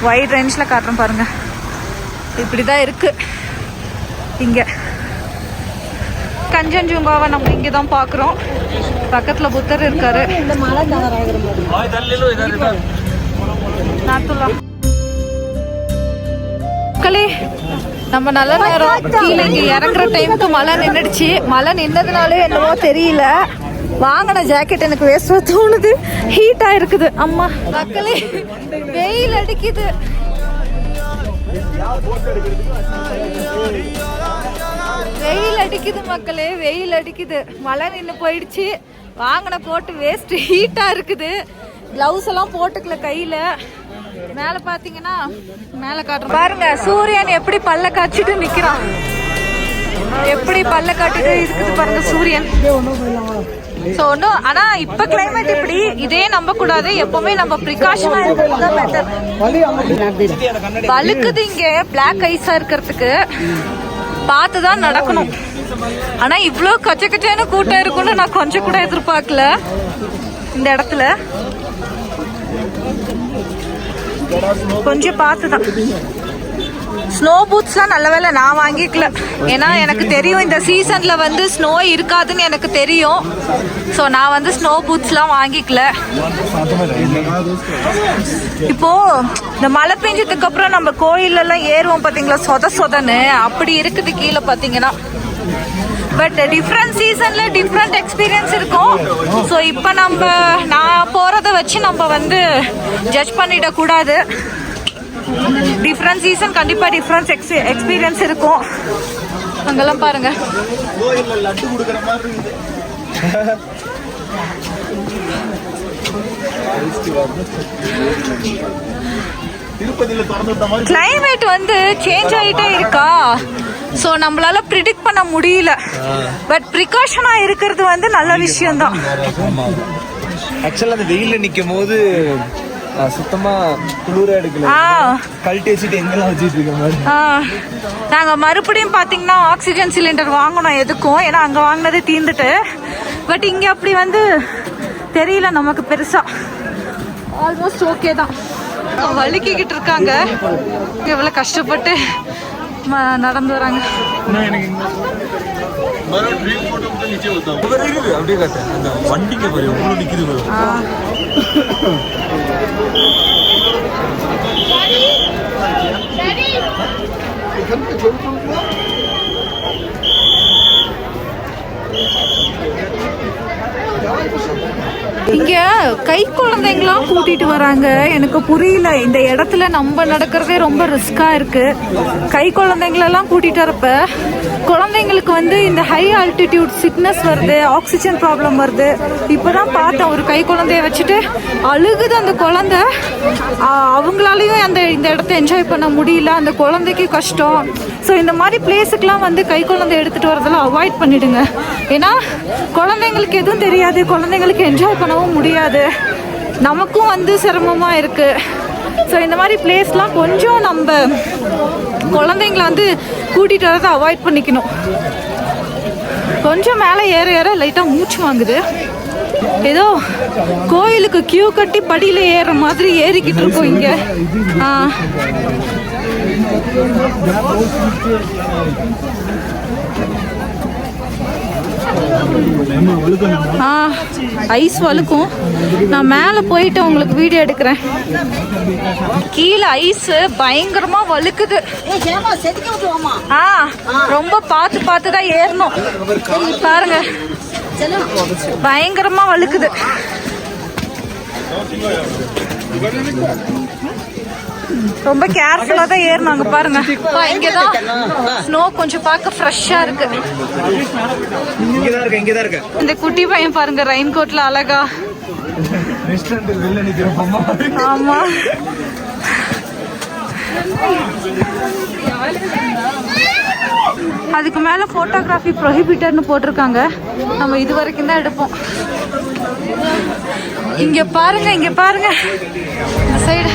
வைட் ரேஞ்சில் காட்டுறோம் பாருங்க. இப்படி தான் இருக்கு. இங்கே கஞ்சன்ஜுங்காவை நம்ம இங்கே தான் பார்க்குறோம். பக்கத்தில் புத்தர் இருக்காரு. நாத்துலா மக்களே, நம்ம நல்ல நேரம் கீழே இங்கே இறங்குற டைமுக்கு மழை நின்றுடுச்சு. மழை நின்னதுனாலே என்னவோ தெரியல, வாங்கின ஜாக்கெட் எனக்கு வேஸ்டா தோணுது. ஹீட்டா இருக்குது. அம்மா மக்களே, வெயில் அடிக்குது. வெயில் அடிக்குது மக்களே, வெயில் அடிக்குது. மழை நின்று போயிடுச்சு. வாங்கின போட்டு வேஸ்ட். ஹீட்டா இருக்குது. கிளவுஸ் எல்லாம் போட்டுக்கல கையில. மேல பாத்தீங்கன்னா மேல காட்டுறோம் பாருங்க, சூரியன் எப்படி பல்ல காய்ச்சிட்டு நிக்கிறான். எப்படி பல்ல காட்டிட்டு இருக்குது பாருங்க சூரியன். சோ ஒன்னும், ஆனா இப்ப கிளைமேட் இப்படி. இதே நம்ப கூடாது. எப்பவுமே நம்ம ப்ரிகாஷனா இருக்கிறது பெட்டர். வழுக்குது இங்க பிளாக் ஐஸா இருக்கிறதுக்கு. பார்த்துதான் நடக்கணும். ஆனா இவ்ளோ கச்ச கச்சன்னு கூட்டம் இருக்கும்னு நான் கொஞ்சம் கூட எதிர்பார்க்கல இந்த இடத்துல. கொஞ்சம் பார்த்துதான். ஸ்னோ பூட்ஸ்லாம் நல்ல வேலை நான் வாங்கிக்கல. ஏன்னா எனக்கு தெரியும் இந்த சீசன்ல வந்து ஸ்னோ இருக்காதுன்னு எனக்கு தெரியும். ஸோ நான் வந்து ஸ்னோ பூட்ஸ்லாம் வாங்கிக்கல. இப்போ இந்த மழை பெஞ்சதுக்கு அப்புறம் நம்ம கோயிலெல்லாம் ஏறுவோம் பார்த்தீங்களா, சொத சொதன்னு அப்படி இருக்குது கீழே பார்த்தீங்கன்னா. பட் டிஃப்ரெண்ட் சீசன்ல டிஃப்ரெண்ட் எக்ஸ்பீரியன்ஸ் இருக்கும். ஸோ இப்போ நான் போறதை வச்சு நம்ம வந்து ஜட்ஜ் பண்ணிடக்கூடாது. டிஃப்ரெண்ட் சீசன் கண்டிப்பா டிஃப்ரெண்ட் எக்ஸ்பீரியன்ஸ் இருக்கும். அங்கெல்லாம் பாருங்க. கிளைமேட் வந்து சேஞ்ச் ஆகிட்டே இருக்கா. ஸோ நம்மளால ப்ரிடிக்ட் பண்ண முடியல. பட் ப்ரிகாஷனா இருக்கிறது வந்து நல்ல விஷயம் தான். ஆக்சுவலா அந்த வெயில்ல நிக்கும் போது சுத்தமா குளிர எடுக்கல. கழட்டி வச்சுட்டு எங்கெல்லாம் வச்சுட்டு இருக்க மாதிரி. நாங்க மறுபடியும் பாத்தீங்கன்னா ஆக்சிஜன் சிலிண்டர் வாங்கணும் எதுக்கும். ஏன்னா அங்க வாங்கினதே தீர்ந்துட்டு. பட் இங்க அப்படி வந்து தெரியல நமக்கு பெருசா. ஆல்மோஸ்ட் ஓகே தான். வலிக்கிட்டு இருக்காங்க. எவ்வளவு கஷ்டப்பட்டு நடந்து வராங்க. அப்படியே காட்டு அந்த வண்டிங்க பாரு எவ்வளவு நிக்குது. இங்க கை குழந்தைங்களாம் கூட்டிட்டு வராங்க. எனக்கு புரியல. இந்த இடத்துல நம்ம நடக்கிறதே ரொம்ப ரிஸ்கா இருக்கு. கை குழந்தைங்களெல்லாம் கூட்டிட்டு வரப்ப குழந்தைங்களுக்கு வந்து இந்த ஹை ஆல்டிடியூட் சிக்னஸ் வருது, ஆக்சிஜன் ப்ராப்ளம் வருது. இப்பதான் பார்த்தேன் ஒரு கை குழந்தைய வச்சுட்டு அழுகுது அந்த குழந்தை. அவங்களாலையும் இந்த இடத்த என்ஜாய் பண்ண முடியல. அந்த குழந்தைக்கு கஷ்டம். ஸோ இந்த மாதிரி பிளேஸுக்கெல்லாம் வந்து கை குழந்தை எடுத்துட்டு வரதெல்லாம் அவாய்ட் பண்ணிடுங்க. ஏன்னா குழந்தைங்களுக்கு எதுவும் தெரியாது. குழந்தைங்களுக்கு என்ஜாய் பண்ணவும் முடியாது. நமக்கும் வந்து சிரமமா இருக்கு. ஸோ இந்த மாதிரி பிளேஸ்லாம் கொஞ்சம் நம்ம குழந்தைங்கள வந்து கூட்டிட்டு வரதை அவாய்ட் பண்ணிக்கணும். கொஞ்சம் மேலே ஏற ஏற லைட்டாக மூச்சு வாங்குது. ஏதோ கோயிலுக்கு கியூ கட்டி படியில ஏற மாதிரி ஏறிக்கிட்டு இருக்கோம் இங்க. ஐஸ் வழுக்கும். நான் மேலே போயிட்டு உங்களுக்கு வீடியோ எடுக்கிறேன். கீழே ஐஸ் பயங்கரமா வழுக்குது. ரொம்ப பார்த்து தான் ஏறணும். பாருங்க பயங்கரமா வழுக்குது. ரொம்ப கேர்ஃபுல்லா தான் ஏறினாங்க பாருங்க. இங்கதான் ஸ்னோ கொஞ்சம் பார்க்க ஃப்ரெஷ்ஷா இருக்கு. இங்கதான் இருக்கு. இந்த குட்டி பையன் பாருங்க ரெயின் கோட்ல அழகா. ஆமா, அதுக்கு மேல போட்டோகிராஃபி ப்ரொஹிபிட்டட்னு போட்டிருக்காங்க. நம்ம இது வரைக்கும் தான் எடுப்போம். இங்க பாருங்க, இங்க பாருங்க இந்த சைடு.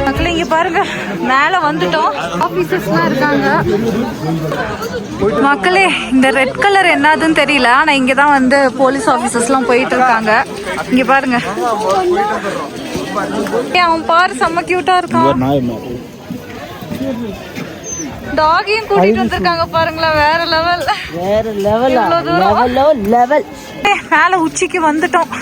மக்களே இங்க பாருங்க, மேல வந்துட்டோம். ஆபீசர்ஸ்லாம் இருக்காங்க. மக்களே இந்த ரெட் கலர் என்னதுன்னு தெரியல, ஆனா இங்கதான் வந்து போலீஸ் ஆபீசர்ஸ்லாம் போயிட்டு இருக்காங்க. இங்க பாருங்க, அவன் பாரு செம்ம கியூட்டா இருக்கான். டாகையும் கூட்டிட்டு வந்திருக்காங்க பாருங்களேன். வேற லெவல், மேல உச்சிக்கு வந்துட்டோம்.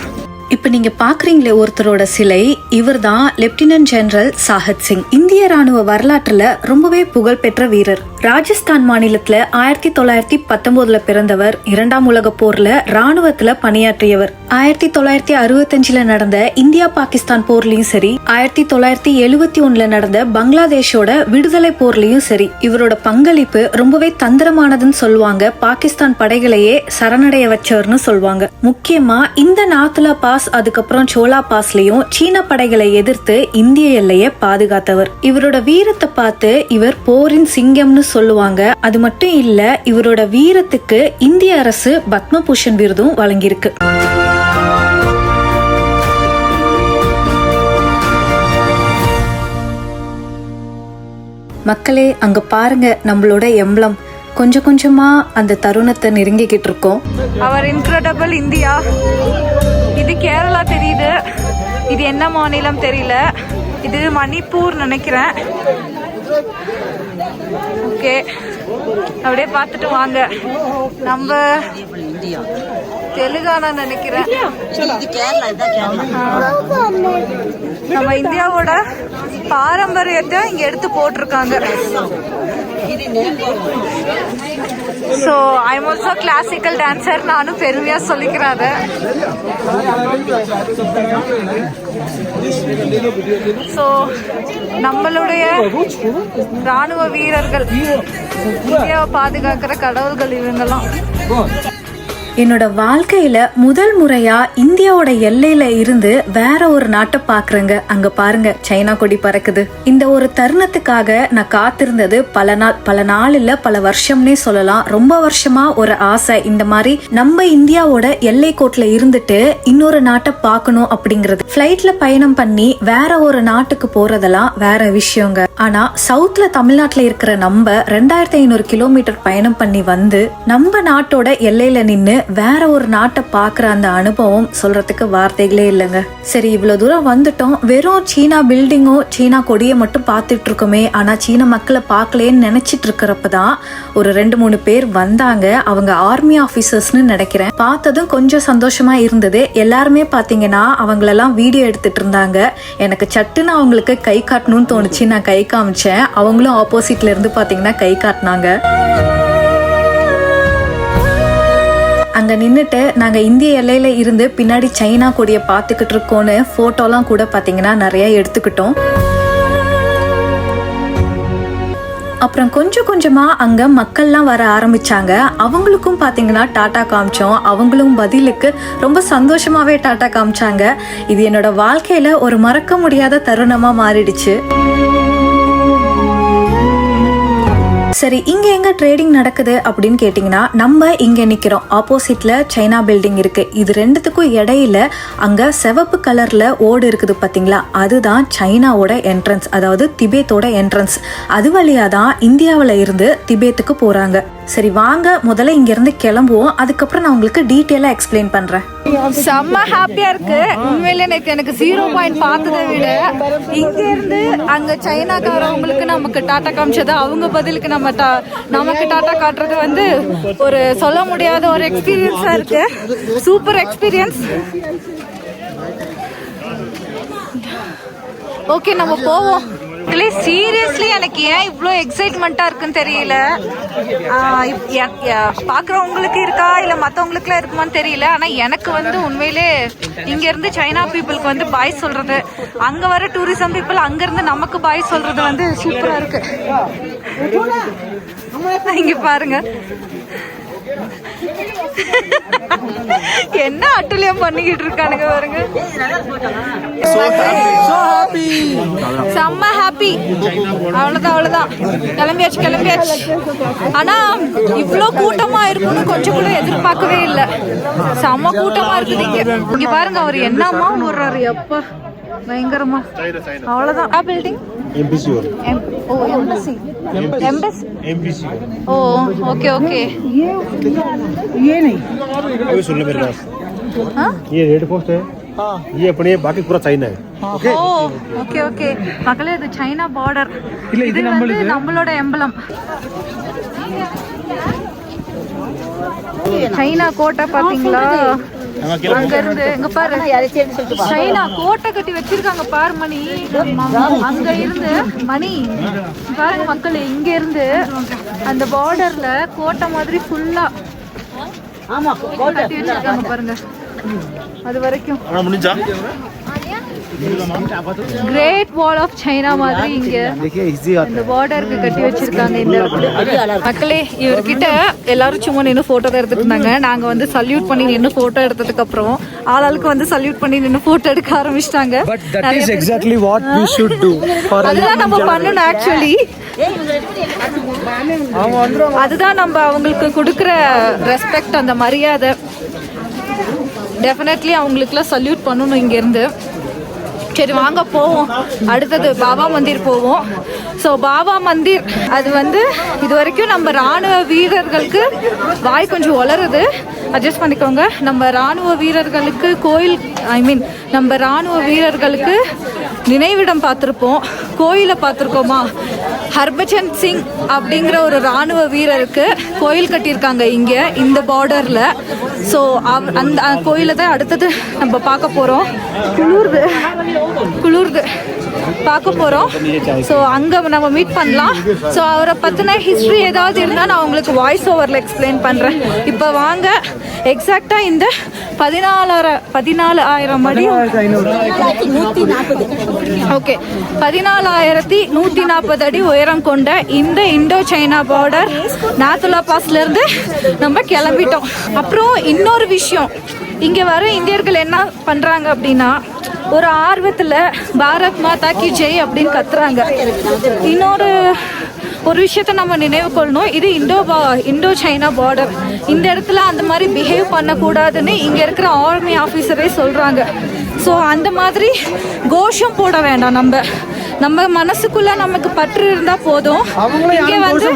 இப்ப நீங்க பாக்குறீங்களே ஒருத்தரோட சிலை, இவர் தான் லெப்டினன்ட் ஜெனரல் சாஹத் சிங். இந்திய ராணுவ வரலாற்றுல ரொம்பவே புகழ்பெற்ற வீரர். ராஜஸ்தான் மாநிலத்துல 1919 பிறந்தவர். 2ஆம் உலக போர்ல ராணுவத்துல பணியாற்றியவர். 1965 நடந்த இந்தியா பாகிஸ்தான் போர்லயும் சரி, 1971 நடந்த பங்களாதேஷோட விடுதலை போர்லயும் சரி, இவரோட பங்களிப்பு ரொம்பவே தந்திரமானதுன்னு சொல்லுவாங்க. பாகிஸ்தான் படைகளையே சரணடைய வச்சவர்னு சொல்லுவாங்க. முக்கியமா இந்த நாத்துலா பாஸ், அதுக்கப்புறம் சோலா பாஸ்லயும் சீன படைகளை எதிர்த்து இந்திய எல்லையை பாதுகாத்தவர். இவரோட வீரத்தை பார்த்து இவர் போரின் சிங்கம்னு சொல்லுவாங்க. அது மட்டும் இல்ல, இவரோட வீரத்துக்கு இந்திய அரசு பத்மபூஷன் விருதும் வழங்கியிருக்கு. மக்களே அங்க பாருங்க நம்மளோட எம்பளம். கொஞ்சம் கொஞ்சமா அந்த தருணத்தை நெருங்கிக்கிட்டு இருக்கோம். அவர் இன்கிரெடிபிள் இந்தியா. இது கேரளா தெரியுது, இது என்ன மாநிலம் தெரியல, இது மணிப்பூர் நினைக்கிறேன். ஓகே, அப்படியே பார்த்துட்டு வாங்க. நம்ம தெலுங்கானா நினைக்கிறேன். நம்ம இந்தியாவோட பாரம்பரியத்தை இங்க எடுத்து போட்டிருக்காங்க. So I am also classical dancer. நானும் பெருமையா சொல்லிக்கிறேன் அதை. ஸோ நம்மளுடைய ராணுவ வீரர்கள், இந்தியாவை பாதுகாக்கிற கடவுள்கள் இவங்கெல்லாம். என்னோட வாழ்க்கையில முதல் முறையா இந்தியாவோட எல்லையில இருந்து வேற ஒரு நாட்டை பாக்குறேங்க. அங்க பாருங்க சைனா கொடி பறக்குது. இந்த ஒரு தருணத்துக்காக நான் காத்திருந்தது பல நாள் இல்ல, பல வருஷம்னே சொல்லலாம். ரொம்ப வருஷமா ஒரு ஆசை, இந்த மாதிரி நம்ம இந்தியாவோட எல்லை கோட்ல இருந்துட்டு இன்னொரு நாட்டை பார்க்கணும் அப்படிங்கறது. பிளைட்ல பயணம் பண்ணி வேற ஒரு நாட்டுக்கு போறதெல்லாம் வேற விஷயங்க. ஆனா சவுத்ல தமிழ்நாட்டுல இருக்கிற நம்ம 2500 கிலோமீட்டர் பயணம் பண்ணி வந்து நம்ம நாட்டோட எல்லையில நின்னு வேற ஒரு நாட்டை பாக்குற அந்த அனுபவம் சொல்றதுக்கு வார்த்தைகளே இல்லைங்க. சரி, இவ்வளவு தூரம் வந்துட்டோம். வெறும் சீனா பில்டிங்கோ சீனா கொடியை மட்டும் பார்த்துட்டு இருக்கோமே, ஆனா சீன மக்களை பார்க்கலேன்னு நினைச்சிட்டு இருக்கிறப்பதான் ஒரு 2-3 பேர் வந்தாங்க. அவங்க ஆர்மி ஆபீசர்ஸ்னு நினைக்கிறேன். பார்த்ததும் கொஞ்சம் சந்தோஷமா இருந்தது. எல்லாருமே பாத்தீங்கன்னா அவங்களெல்லாம் வீடியோ எடுத்துட்டு இருந்தாங்க. எனக்கு சட்டுன்னு அவங்களுக்கு கை காட்டணும்னு தோணுச்சு. நான் கை காமிச்சேன். அவங்களும் ஆப்போசிட்ல இருந்து பாத்தீங்கன்னா கை காட்டினாங்க. அங்க நின்னுட்டு நாங்க இந்திய எல்லையில இருந்து பின்னாடி சைனா கொடியை பார்த்துக்கிட்டு இருக்கோன்னு போட்டோலாம் கூட பாத்தீங்கன்னா நிறைய எடுத்துக்கிட்டோம். அப்புறம் கொஞ்சம் கொஞ்சமா அங்க மக்கள்லாம் வர ஆரம்பிச்சாங்க. அவங்களுக்கும் பாத்தீங்கன்னா டாடா காமிச்சோம். அவங்களும் பதிலுக்கு ரொம்ப சந்தோஷமாவே டாடா காமிச்சாங்க. இது என்னோட வாழ்க்கையில ஒரு மறக்க முடியாத தருணமா மாறிடுச்சு. சரி, இங்க எங்க ட்ரேடிங் நடக்குது அப்படின்னு கேட்டீங்கன்னா, நம்ம இங்க நிக்கிறோம். ஆப்போசிட்ல சைனா பில்டிங் இருக்கு. இது ரெண்டுத்துக்கும் இடையில அங்க சிவப்பு கலர்ல ஓடு இருக்குது பாத்தீங்களா, அதுதான் சைனாவோட என்ட்ரன்ஸ், அதாவது திபேத்தோட என்ட்ரன்ஸ். அது வழியா தான் இந்தியாவில இருந்து திபேத்துக்கு போறாங்க. சரி வாங்க முதல்ல இங்க இருந்து கிளம்புவோம். அதுக்கப்புறம் நான் உங்களுக்கு டீட்டெயிலா எக்ஸ்பிளைன் பண்றேன். செம்ம ஹாப்பியா இருக்கு உண்மையில. எனக்கு 0 பாயிண்ட் பார்த்ததை விட இங்க இருந்து அங்க சைனாக்காரவங்களுக்கு நமக்கு டாட்டா காமிச்சது, அவங்க பதிலுக்கு நமக்கு டாட்டா காட்டுறது வந்து ஒரு சொல்ல முடியாத ஒரு எக்ஸ்பீரியன்ஸா இருக்கு. Super experience. ஓகே, நம்ம போவோம். சீரியஸ்லி எனக்கு ஏன் இவ்வளோ எக்ஸைட்மெண்ட்டா இருக்குன்னு தெரியல. பாக்குறவங்களுக்கு இருக்கா இல்ல மத்தவங்களுக்குலாம் இருக்குமான்னு தெரியல. ஆனா எனக்கு வந்து உண்மையிலே இங்க இருந்து சைனா பீப்புளுக்கு வந்து பாய் சொல்றது, அங்க வர டூரிசம் பீப்புள் அங்க இருந்து நமக்கு பாய் சொல்றது வந்து சூப்பரா இருக்கு. இங்க பாருங்க என்ன அட்டுலியம் பண்ணிக்கிட்டு இருக்கானுங்க பாருங்க. செம்ம ஹாப்பி. அவ்வளவுதான் கிளம்பியாச்சு. ஆனா இவ்ளோ கூட்டமா இருக்கும்னு கொஞ்சம் கூட எதிர்பார்க்கவே இல்ல. செம்ம கூட்டமா இருக்குது இங்க பாருங்க. அவர் என்னமா போடுறாரு அப்பா, பயங்கரமா. அவ்வளவுதான். பில்டிங் एमबीसी ओ ओके ये नहीं अभी सुन ले मेरे पास. ये रेड पोस्ट है. ये अपने बाकी पूरा चाइना है. ओके மக்களே இது சைனா பார்டர். இது வந்து நம்மளோட எம்பளம். சைனா கோட்டை பாத்தீங்களா? அங்க இருந்து இங்க பாரு சைனா கோட்டை கட்டி வச்சிருக்காங்க பாரு மணி. அங்க இருந்து மணி பாருங்க மக்களே, இங்க இருந்து அந்த பார்டர்ல கோட்டை மாதிரி ஃபுல்லா கட்டி வச்சிருக்காங்க பாருங்க. அது வரைக்கும் கிரேட் வால் ஆஃப் சைனா மாதிரி இங்க இந்த பார்டருக்கு கட்டி வச்சிருக்காங்க. இந்த மக்களே இவர்கிட்ட எல்லாரும் சும்மா நின்று போட்டோ தான் எடுத்துட்டு இருந்தாங்க. நாங்க வந்து சல்யூட் பண்ணி நின்று போட்டோ எடுத்ததுக்கு அப்புறம் ஆளாளுக்கு வந்து சல்யூட் பண்ணி நின்று போட்டோ எடுக்க ஆரம்பிச்சிட்டாங்க. அதுதான் நம்ம பண்ணணும் ஆக்சுவலி. அதுதான் நம்ம அவங்களுக்கு கொடுக்குற ரெஸ்பெக்ட், அந்த மரியாதை. டெஃபினெட்லி அவங்களுக்குலாம் சல்யூட் பண்ணணும் இங்க இருந்து. சரி வாங்க போவோம். அடுத்தது பாபா மந்திர் போவோம். ஸோ பாபா மந்திர் அது வந்து இது வரைக்கும் நம்ம ராணுவ வீரர்களுக்கு வாய் கொஞ்சம் வளருது, அட்ஜஸ்ட் பண்ணிக்கோங்க. நம்ம ராணுவ வீரர்களுக்கு கோயில், நம்ம ராணுவ வீரர்களுக்கு நினைவிடம் பார்த்துருப்போம், கோயிலை பார்த்துருக்கோமா? ஹர்பச்சந்த் சிங் அப்படிங்கிற ஒரு ராணுவ வீரருக்கு கோயில் கட்டியிருக்காங்க இங்க இந்த பார்டர்ல. ஸோ அந்த கோயிலை தான் அடுத்தது நம்ம பார்க்க போறோம். குளிர்து பார்க்க போறோம். ஸோ அங்க நம்ம மீட் பண்ணலாம். ஸோ அவரை பத்தின ஹிஸ்டரி ஏதாவது இருந்தால் நான் உங்களுக்கு வாய்ஸ் ஓவர்ல எக்ஸ்பிளைன் பண்றேன். இப்போ வாங்க எக்ஸாக்டா இந்த 14,000 அடி, ஓகே 14,140 அடி உயரம் கொண்ட இந்த இந்தோ சைனா பார்டர் நாத்துலா பாஸ்ல இருந்து நம்ம கிளம்பிட்டோம். அப்புறம் இன்னொரு விஷயம், இங்க வர இந்தியர்கள் என்ன பண்றாங்க அப்படின்னா, ஒரு ஆர்வத்துல பாரத் மாதா கி ஜெய் அப்படின்னு கத்துறாங்க. இன்னொரு விஷயத்த நம்ம நினைவு கொள்ளணும், இது இந்தோ சைனா பார்டர். இந்த இடத்துல அந்த மாதிரி பிஹேவ் பண்ணக்கூடாதுன்னு இங்க இருக்கிற ஆர்மி ஆஃபீஸரே சொல்றாங்க. ஸோ அந்த மாதிரி கோஷம் போட வேண்டாம். நம்ம மனசுக்குள்ள நமக்கு பற்று இருந்தா போதும். இங்க வந்து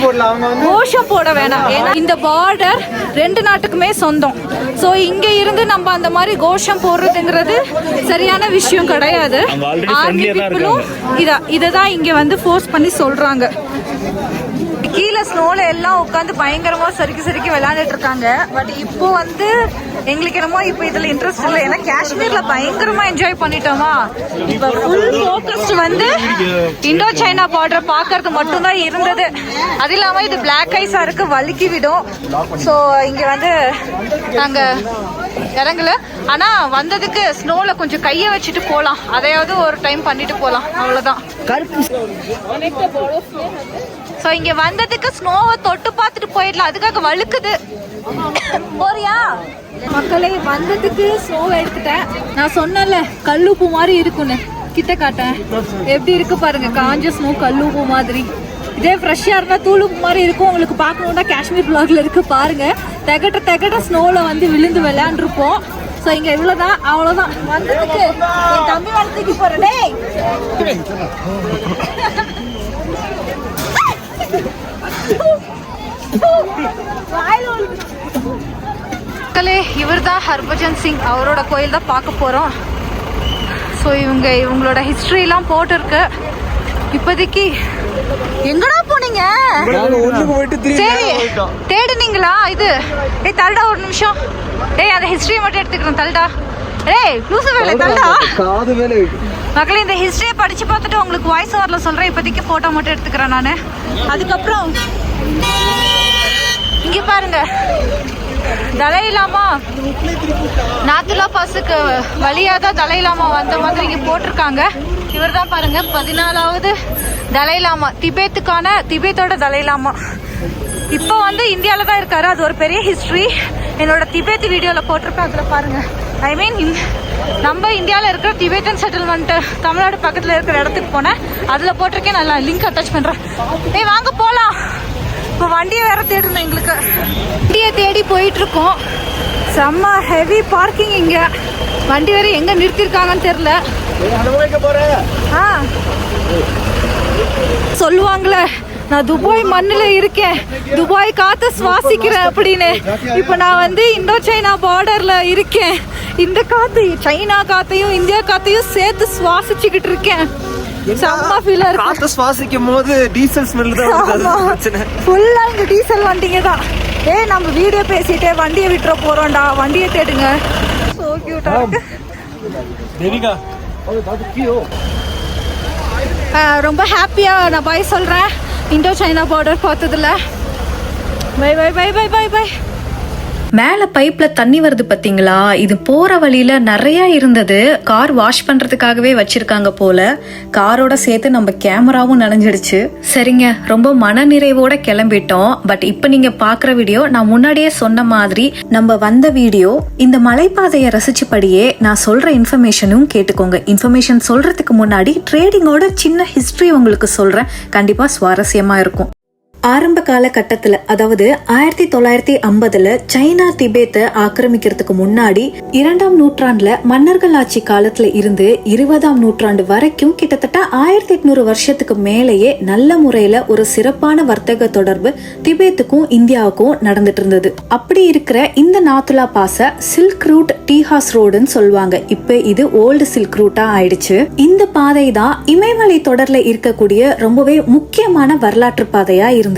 கோஷம் போட வேணாம். ஏன்னா இந்த பார்டர் 2 நாட்டுக்குமே சொந்தம். ஸோ இங்க இருந்து நம்ம அந்த மாதிரி கோஷம் போடுறதுங்கிறது சரியான விஷயம் கிடையாது. ஆர்மி பீப்புளும் இதை தான் இங்க வந்து ஃபோர்ஸ் பண்ணி சொல்றாங்க. கீழே ஸ்னோல எல்லாம் உட்காந்து பயங்கரமா சறுக்கி விளையாண்டுட்டு இருக்காங்க. பட் இப்போ வந்து எங்களுக்கு என்னமோ இப்போ இதுல இன்ட்ரெஸ்ட் இல்லை. ஏன்னா காஷ்மீர்ல பயங்கரமா என்ஜாய் பண்ணிட்டோமா. இப்போ ஃபுல் ஃபோக்கஸ்ட் வந்து இந்தோ சைனா பார்டர் பாக்குறது மட்டும்தான் இருந்தது. அது இல்லாம இது பிளாக் ஐஸா இருக்கு, வலிக்கி விடும். ஸோ இங்க வந்து நாங்க இறங்கல. ஆனா வந்ததுக்கு ஸ்னோல கொஞ்சம் கைய வச்சுட்டு போலாம், அதையாவது ஒரு டைம் பண்ணிட்டு போலாம், அவ்வளவுதான். ஸோ இங்க வந்ததுக்கு ஸ்னோவை தொட்டு பார்த்துட்டு போயிடலாம், அதுக்காக வழுக்குது. போறியா மக்களே? வந்ததுக்கு ஸ்னோவை எடுத்துட்டேன். நான் சொன்னல கல்லுப்பு மாதிரி இருக்குன்னு, கிட்ட காட்டேன். எப்படி இருக்கு பாருங்க, காஞ்ச ஸ்னோ கல்லுப்பு மாதிரி. இதே ஃப்ரெஷ்ஷா இருந்தா தூளுப்பு மாதிரி இருக்கும். உங்களுக்கு பார்க்கணும்னா காஷ்மீர் பிளாக்ல இருக்கு பாருங்க. தெகட்ட ஸ்னோல வந்து விழுந்து விளையாண்டுருப்போம். ஸோ இங்க இவ்வளவுதான், அவ்வளவுதான். வந்ததுக்கு என் தம்பி வளர்த்துக்கு போறேன். இவர் தான் ஹர்பச்சந்த் சிங், அவரோட கோயில் தான் பார்க்க போறோம். ஸோ இவங்களோட ஹிஸ்டரி எல்லாம் போட்டிருக்கு. இப்போதைக்கு எங்கடா போனீங்க? சரி தேடுனீங்களா? இது தல்டா ஒரு நிமிஷம். அந்த ஹிஸ்டரியை மட்டும் எடுத்துக்கிறேன். தல்டா ஏய் லூசு வேலை தள்ளா. காது மேல மக்களே இந்த ஹிஸ்டரியை படிச்சு பார்த்துட்டு உங்களுக்கு வாய்ஸ் ஓவரில் சொல்கிறேன். இப்போதைக்கு ஃபோட்டோ மட்டும் எடுத்துக்கிறேன் நான். அதுக்கப்புறம் இங்கே பாருங்க, தலை லாமா நாத்துலா பாஸுக்கு வழியாக தான் தலை லாமா வந்த மாதிரி இங்கே போட்டிருக்காங்க. இவர் தான் பாருங்க 14வது தலை லாமா, திபேத்தோட தலை லாமா. இப்போ வந்து இந்தியாவில் தான் இருக்காரு. அது ஒரு பெரிய ஹிஸ்ட்ரி. என்னோட திபேத் வீடியோவில் போட்டிருப்பேன், அதில் பாருங்க. ஐ மீன் நம்ம இந்தியாவில் இருக்கிற திபேத்தன் செட்டில்மெண்ட் தமிழ்நாடு பக்கத்தில் இருக்கிற இடத்துக்கு போனேன், அதில் போட்டிருக்கேன். நல்லா லிங்க் அட்டாச் பண்ணுறேன். ஏய் வாங்க போகலாம். இப்போ வண்டியை வேற தேடுறேன். எங்களுக்கு வண்டியை தேடி போயிட்டு இருக்கோம். செம்ம ஹெவி பார்க்கிங் இங்கே. வண்டி வேற எங்கே நிறுத்திருக்காங்கன்னு தெரியல. சொல்லுவாங்களே நான் துபாய் மண்ணில் இருக்கேன், துபாய் காற்றை சுவாசிக்கிறேன் அப்படின்னு. இப்போ நான் வந்து இந்தோ சைனா பார்டரில் இருக்கேன். இந்த காற்று சைனா காற்றையும் இந்தியா காற்றையும் சேர்த்து சுவாசிச்சுக்கிட்டு இருக்கேன். செம்ம ஃபீலா இருக்கு. காத்து சுவாசிக்கும் போது டீசல் ஸ்மெல் தான் பிரச்சனை. ஃபுல்லா இங்க டீசல் வண்டிங்க தான். நம்ம வீடியோ பேசிட்டே வண்டியை விட்டுற போறோம்டா. வண்டியை தேடுங்க. சோ கியூட்டா இருக்கு. தேவிகா ரொம்ப ஹாப்பியா நான் பாய் சொல்றேன். இந்தோ சைனா பார்டர் பார்த்ததுல. Bye bye bye bye bye bye. மேல பைப்ல தண்ணி வருது பாத்தீங்களா? இது போற வழியில நிறைய இருந்தது. கார் வாஷ் பண்றதுக்காகவே வச்சிருக்காங்க போல. காரோட சேர்த்து நம்ம கேமராவும் நனைஞ்சிடுச்சு. சரிங்க, ரொம்ப மன நிறைவோட கிளம்பிட்டோம். பட் இப்ப நீங்க பாக்குற வீடியோ நான் முன்னாடியே சொன்ன மாதிரி நம்ம வந்த வீடியோ. இந்த மலைப்பாதையை ரசிச்சபடியே நான் சொல்ற இன்ஃபர்மேஷனும் கேட்டுக்கோங்க. இன்ஃபர்மேஷன் சொல்றதுக்கு முன்னாடி ட்ரேடிங்கோட சின்ன ஹிஸ்டரி உங்களுக்கு சொல்றேன். கண்டிப்பா சுவாரஸ்யமா இருக்கும். ஆரம்ப காலகட்டத்துல, அதாவது 1950 சைனா திபேத்தை ஆக்கிரமிக்கிறதுக்கு முன்னாடி 2ஆம் நூற்றாண்டுல மன்னர்கள் ஆட்சி காலத்துல இருந்து 20ஆம் நூற்றாண்டு வரைக்கும் கிட்டத்தட்ட 1800 வருஷத்துக்கு மேலேயே நல்ல முறையில ஒரு சிறப்பான வர்த்தக தொடர்பு திபேத்துக்கும் இந்தியாவுக்கும் நடந்துட்டு இருந்தது. அப்படி இருக்கிற இந்த நாத்துலா பாஸ சில்க் ரூட் டீஹாஸ் ரோடுன்னு சொல்லுவாங்க. இப்ப இது ஓல்டு சில்க் ரூட்டா ஆயிடுச்சு. இந்த பாதை தான் இமயமலை தொடர்ல இருக்கக்கூடிய ரொம்பவே முக்கியமான வரலாற்று பாதையா இருந்திருக்கு.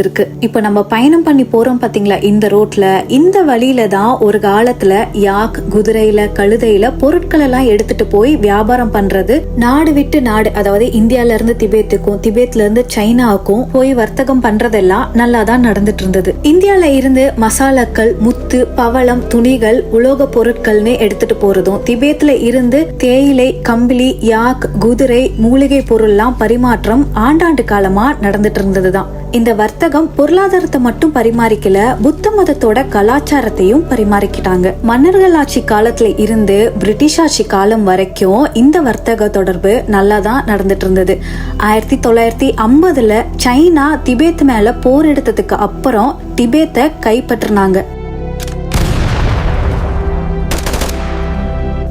இப்ப நம்ம பயணம் பண்ணி போறோம் பாத்தீங்களா இந்த ரோட்ல. இந்த வழியில தான் ஒரு காலத்துல யாக், குதிரையில, கழுதையில பொருட்கள் எல்லாம் எடுத்துட்டு போய் வியாபாரம் பண்றது. நாடு விட்டு நாடு, அதாவது இந்தியால இருந்து திபேத்துக்கும், திபேத்ல இருந்து சைனாவுக்கும் போய் வர்த்தகம் பண்றதெல்லாம் நல்லா தான் நடந்துட்டு இருந்தது. இந்தியால இருந்து மசாலாக்கள், முத்து, பவளம், துணிகள், உலோக பொருட்கள்னு எடுத்துட்டு போறதும், திபேத்ல இருந்து தேயிலை, கம்பிளி, யாக், குதிரை, மூலிகை பொருள்லாம் பரிமாற்றம் ஆண்டாண்டு காலமா நடந்துட்டு இருந்ததுதான். இந்த வர்த்தகம் பொருளாதாரத்தை மட்டும் பரிமாறிக்கல, புத்த மதத்தோட கலாச்சாரத்தையும் பரிமாறிக்கிட்டாங்க. மன்னர்கள் ஆட்சி காலத்துல இருந்து பிரிட்டிஷ் ஆட்சி காலம் வரைக்கும் இந்த வர்த்தக தொடர்பு நல்லா தான் நடந்துட்டு இருந்தது. 1950 சைனா திபேத் மேல போர் எடுத்ததுக்கு அப்புறம் திபேத்தை கைப்பற்றினாங்க.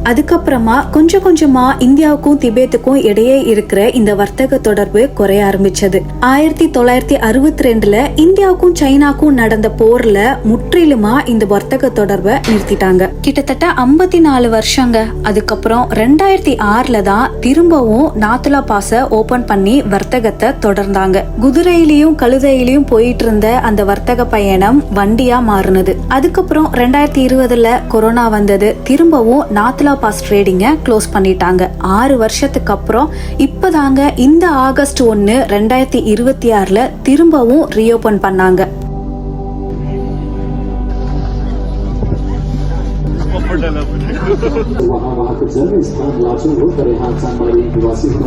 அதுக்கப்புறமா கொஞ்சம் கொஞ்சமா இந்தியாவுக்கும் திபேத்துக்கும் இடையே இருக்கிற இந்த வர்த்தக தொடர்பு குறைய ஆரம்பிச்சது. 1962 இந்தியாவுக்கும் சைனாக்கும் நடந்த போர்ல முற்றிலுமா இந்த வர்த்தக தொடர்பை நிறுத்திட்டாங்க. கிட்டத்தட்ட 54 வருஷங்க. அதுக்கப்புறம் 2006 தான் திரும்பவும் நாத்துலா பாஸ ஓபன் பண்ணி வர்த்தகத்தை தொடர்ந்தாங்க. குதிரையிலயும் கழுதையிலயும் போயிட்டு இருந்த அந்த வர்த்தக பயணம் வண்டியா மாறினது. அதுக்கப்புறம் 2020 கொரோனா வந்தது. திரும்பவும் நாத்துலா பாஸ் ட்ரேடிங்க க்ளோஸ் பண்ணிட்டாங்க. 6 வருஷத்துக்கு அப்புறம் இப்பதாங்க இந்த ஆகஸ்ட் 1, 2026 திரும்பவும் ரீஓபன் பண்ணாங்க.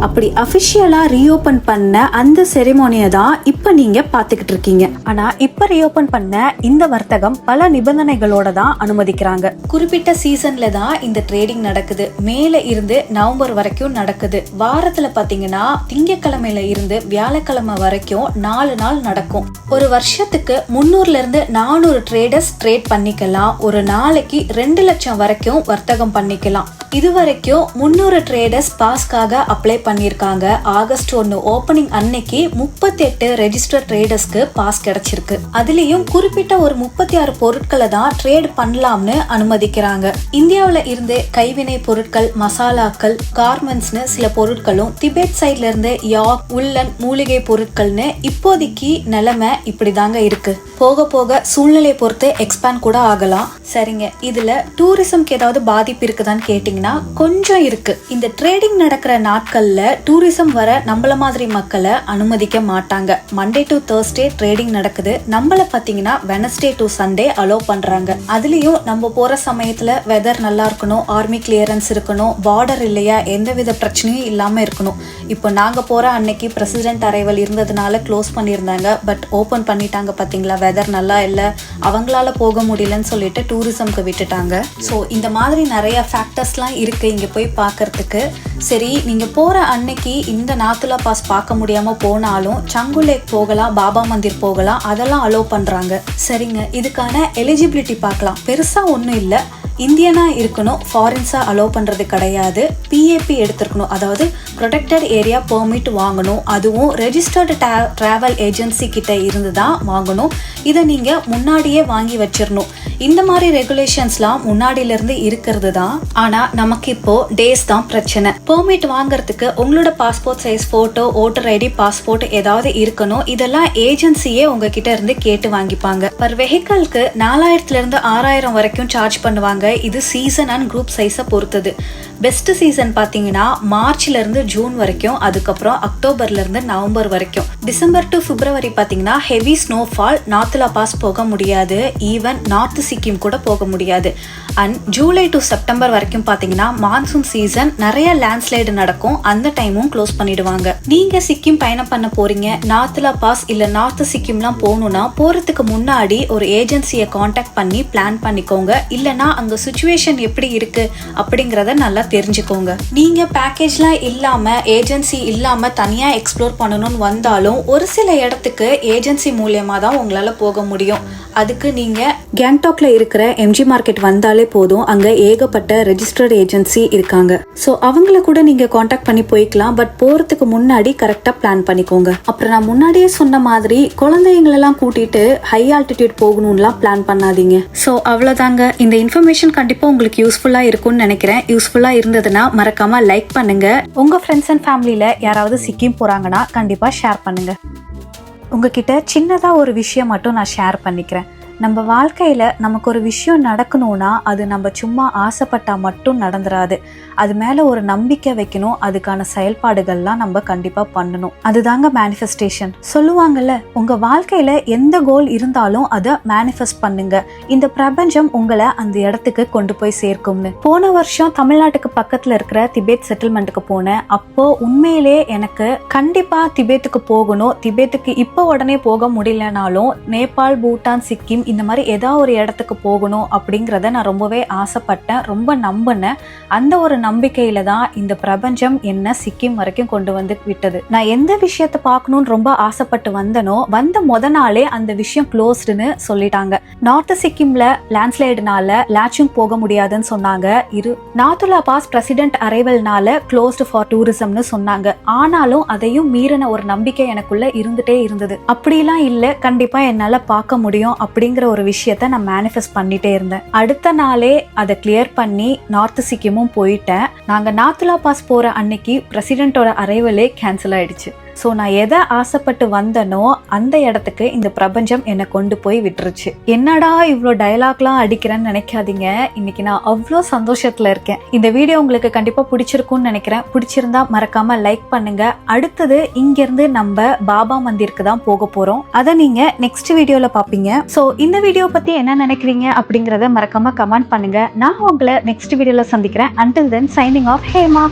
அப்படி அபிஷியலா ரீஓபன் பண்ண அந்த செரிமோனியை தான் இப்ப நீங்க பாத்துக்கிட்டு இருக்கீங்க. ஆனா இப்ப ரீஓபன் பண்ண இந்த வர்த்தகம் பல நிபந்தனைகளோட தான் அனுமதிக்கிறாங்க. குறிப்பிட்ட சீசன்ல தான் இந்த ட்ரேடிங் நடக்குது. மேல இருந்து நவம்பர் வரைக்கும் நடக்குது. வாரத்துல பாத்தீங்கன்னா திங்கட்கிழமையில இருந்து வியாழக்கிழமை வரைக்கும் 4 நாள் நடக்கும். ஒரு வருஷத்துக்கு 300 இருந்து 400 ட்ரேடர்ஸ் ட்ரேட் பண்ணிக்கலாம். ஒரு நாளைக்கு 2 லட்சம் வரைக்கும் வர்த்தகம் பண்ணிக்கலாம். இதுவரைக்கும் 300 ட்ரேடர்ஸ் பாஸ்காக அப்ளை பண்ணிருக்காங்க. ஆகஸ்ட் 1 ஓபனிங் அன்னைக்கு 38 ரெஜிஸ்டர் ட்ரேடர்ஸ்க்கு பாஸ் கிடைச்சிருக்கு. அதுலயும் குறிப்பிட்ட ஒரு 36 பொருட்களை தான் ட்ரேட் பண்ணலாம்னு அனுமதிக்கிறாங்க. இந்தியாவில இருந்து கைவினை பொருட்கள், மசாலாக்கள், கார்மெண்ட்ஸ்னு சில பொருட்களும், திபெத் சைட்ல இருந்து யாக், உள்ளன், மூலிகை பொருட்கள்னு இப்போதைக்கு நிலைமை இப்படிதாங்க இருக்கு. போக போக சூழ்நிலையை பொறுத்து எக்ஸ்பேண்ட் கூட ஆகலாம். சரிங்க, இதுல டூரிசம்க்கு ஏதாவது பாதிப்பு இருக்குதான்னு கேட்டிங்கன்னா கொஞ்சம் இருக்கு. இந்த ட்ரேடிங் நடக்கிற நாட்கள்ல டூரிசம் வர நம்மள மாதிரி மக்களை அனுமதிக்க மாட்டாங்க. மண்டே டு தேர்ஸ்டே ட்ரேடிங் நடக்குது. நம்மள பாத்தீங்கன்னா வெனஸ்டே டு சண்டே அலோ பண்றாங்க. அதுலயும் நம்ம போற சமயத்துல வெதர் நல்லா இருக்கணும், ஆர்மி கிளியரன்ஸ் இருக்கணும், பார்டர் இல்லையா எந்தவித பிரச்சனையும் இல்லாம இருக்கணும். இப்போ நாங்க போற அன்னைக்கு பிரசிடென்ட் அரைவல் இருந்ததுனால க்ளோஸ் பண்ணியிருந்தாங்க. பட் ஓபன் பண்ணிட்டாங்க. பாத்தீங்களா, வெதர் நல்லா இல்லை, அவங்களால போக முடியலன்னு சொல்லிட்டு டூரிசம்க்கு விட்டுட்டாங்க. ஸோ இந்த மாதிரி நிறைய ஃபேக்டர்ஸ்லாம் இருக்கு இங்க போய் பார்க்கறதுக்கு. சரி, நீங்க போற அன்னைக்கு இந்த நாத்துலா பாஸ் பார்க்க முடியாம போனாலும் சங்கு லேக் போகலாம், பாபா மந்திர் போகலாம், அதெல்லாம் அலோவ் பண்றாங்க. சரிங்க, இதுக்கான எலிஜிபிலிட்டி பார்க்கலாம். பெருசா ஒன்றும் இல்லை. இந்தியனா இருக்கணும், ஃபாரின்ஸா அலோவ் பண்றது கிடையாது. பிஏபி எடுத்திருக்கணும், அதாவது ப்ரொடெக்டட் ஏரியா பெர்மிட் வாங்கணும். அதுவும் ரெஜிஸ்டர்டு டிராவல் ஏஜென்சி கிட்ட இருந்து தான் வாங்கணும். இதை நீங்க முன்னாடியே வாங்கி வச்சிடணும். இந்த மாதிரி ரெகுலேஷன்ஸ்லாம் முன்னாடியில இருந்து இருக்கிறது தான். ஆனா நமக்கு இப்போ டேஸ் தான் பிரச்சனை. பெர்மிட் வாங்குறதுக்கு உங்களோட passport size photo, voter ID, passport ஏதாவது இருக்கணும். இதெல்லாம் ஏஜென்சியே உங்ககிட்ட இருந்து கேட்டு வாங்கிப்பாங்க. பர் வெஹிக்கலுக்கு 4000 இருந்து 6000 வரைக்கும் சார்ஜ் பண்ணுவாங்க. இது சீசன் அண்ட் குரூப் சைஸை பொறுத்தது. பெஸ்ட் சீசன் பாத்தீங்கன்னா மார்ச்ல இருந்து ஜூன் வரைக்கும், அதுக்கப்புறம் அக்டோபர்ல இருந்து நவம்பர் வரைக்கும். டிசம்பர் டு பிப்ரவரி பாத்தீங்கன்னா ஹெவி ஸ்னோஃபால், நாத்துலா பாஸ் போக முடியாது. ஈவன் நார்த் சிக்கிம் கூட போக முடியாது. அண்ட் ஜூலை டு செப்டம்பர் வரைக்கும் பாத்தீங்கன்னா மான்சூன் சீசன், நிறைய லேண்ட்ஸ்லைடு நடக்கும். அந்த டைமும் க்ளோஸ் பண்ணிடுவாங்க. நீங்க சிக்கிம் பயணம் பண்ண போறீங்க, நாத்துலா பாஸ் இல்ல நார்த் சிக்கிம்லாம் போகணும்னா போறதுக்கு முன்னாடி ஒரு ஏஜென்சியை காண்டாக்ட் பண்ணி பிளான் பண்ணிக்கோங்க. இல்லனா அங்க சிச்சுவேஷன் எப்படி இருக்கு அப்படிங்கறத நல்லா தெரிஞ்சுக்கோங்க. நீங்க பேக்கேஜ்லாம் இல்லாம, ஏஜென்சி இல்லாம தனியா எக்ஸ்ப்ளோர் பண்ணணும்னு வந்தாலும் ஒரு சில இடத்துக்கு ஏஜென்சி மூலியமா தான் உங்களால போக முடியும். அதுக்கு நீங்க கேங்டாக்ல இருக்கிற எம்ஜி மார்க்கெட் வந்தாலே போதும். அங்க ஏகப்பட்ட ரெஜிஸ்டர்ட் ஏஜென்சி இருக்காங்க. ஸோ அவங்கள கூட நீங்க காண்டாக்ட் பண்ணி போய்க்கலாம். பட் போறதுக்கு முன்னாடி கரெக்டா பிளான் பண்ணிக்கோங்க. அப்புறம் நான் முன்னாடியே சொன்ன மாதிரி குழந்தைங்களெல்லாம் கூட்டிட்டு ஹை ஆல்டிடியூட் போகணும்லாம் பிளான் பண்ணாதீங்க. ஸோ அவ்வளவுதாங்க. இந்த இன்ஃபர்மேஷன் கண்டிப்பா உங்களுக்கு யூஸ்ஃபுல்லா இருக்கும்னு நினைக்கிறேன். யூஸ்ஃபுல்லா இருந்ததுன்னா மறக்காம லைக் பண்ணுங்க. உங்க ஃப்ரெண்ட்ஸ் அண்ட் ஃபேமிலியில யாராவது சிக்கிம் போறாங்கன்னா கண்டிப்பா ஷேர் பண்ணுங்க. உங்ககிட்ட சின்னதா ஒரு விஷயம் மட்டும் நான் ஷேர் பண்ணிக்கிறேன். நம்ம வாழ்க்கையில நமக்கு ஒரு விஷயம் நடக்கணும்னா அது நம்ம சும்மா ஆசைப்பட்டா மட்டும் நடந்துராது. அது மேல ஒரு நம்பிக்கை வைக்கணும். அதுக்கான செயல்பாடுகள்லாம் நம்ம கண்டிப்பா பண்ணணும். அதுதாங்க மேனிஃபெஸ்டேஷன். சொல்லுவாங்கல்ல, உங்க வாழ்க்கையில எந்த கோல் இருந்தாலும் அதை மேனிஃபெஸ்ட் பண்ணுங்க. இந்த பிரபஞ்சம் உங்களை அந்த இடத்துக்கு கொண்டு போய் சேர்க்கும்னு. போன வருஷம் தமிழ்நாட்டுக்கு பக்கத்துல இருக்கிற திபெத் செட்டில்மெண்ட்டுக்கு போனேன். அப்போ உண்மையிலே எனக்கு கண்டிப்பா திபெத்துக்கு போகணும். திபெத்துக்கு இப்போ உடனே போக முடியலனாலும் நேபாள், பூட்டான், சிக்கிம் இந்த மாதிரி ஏதாவது ஒரு இடத்துக்கு போகணும் அப்படிங்கிறத நான் ரொம்பவே ஆசைப்பட்டேன், ரொம்ப நம்பினேன். அந்த ஒரு நம்பிக்கையில தான் இந்த பிரபஞ்சம் என்ன சிக்கிம் வரைக்கும் கொண்டு வந்து விட்டது. நான் எந்த விஷயத்தை பார்க்கணும்னு ரொம்ப ஆசைப்பட்டு வந்தனோ, வந்த முத நாளே அந்த விஷயம் க்ளோஸ்டுன்னு சொல்லிட்டாங்க. நார்த் சிக்கிம்ல லேண்ட்ஸ்லைடுனால லாச்சுங் போக முடியாதுன்னு சொன்னாங்க. நாத்துலா பாஸ் பிரசிடென்ட் அரைவல்னால க்ளோஸ்டு ஃபார் டூரிசம்னு சொன்னாங்க. ஆனாலும் அதையும் மீறின ஒரு நம்பிக்கை எனக்குள்ள இருந்துட்டே இருந்தது. அப்படிலாம் இல்லை, கண்டிப்பா என்னால பார்க்க முடியும் அப்படிங்கிற ஒரு விஷயத்த நான் மேனிஃபெஸ்ட் பண்ணிட்டே இருந்தேன். அடுத்த நாளே அதை கிளியர் பண்ணி நார்த் சிக்கிமும் போயிட்டேன். நாங்க நாத்துலா பாஸ் போற அன்னைக்கு பிரசிடென்ட்டோட அரைவலே கேன்சல் ஆயிடுச்சு. ஸோ நான் எதை ஆசைப்பட்டு வந்தனோ அந்த இடத்துக்கு இந்த பிரபஞ்சம் என்னை கொண்டு போய் விட்டுருச்சு. என்னடா இவ்வளோ டயலாக்லாம் அடிக்கிறேன்னு நினைக்காதீங்க. இன்னைக்கு நான் அவ்வளோ சந்தோஷத்துல இருக்கேன். இந்த வீடியோ உங்களுக்கு கண்டிப்பா பிடிச்சிருக்கும்னு நினைக்கிறேன். பிடிச்சிருந்தா மறக்காம லைக் பண்ணுங்க. அடுத்தது இங்கிருந்து நம்ம பாபா மந்திருக்கு தான் போக போறோம். அதை நீங்க நெக்ஸ்ட் வீடியோல பாப்பீங்க. ஸோ இந்த வீடியோ பத்தி என்ன நினைக்கிறீங்க அப்படிங்கறத மறக்காம கமெண்ட் பண்ணுங்க. நான் உங்களை நெக்ஸ்ட் வீடியோல சந்திக்கிறேன். Until then, signing off, Hema.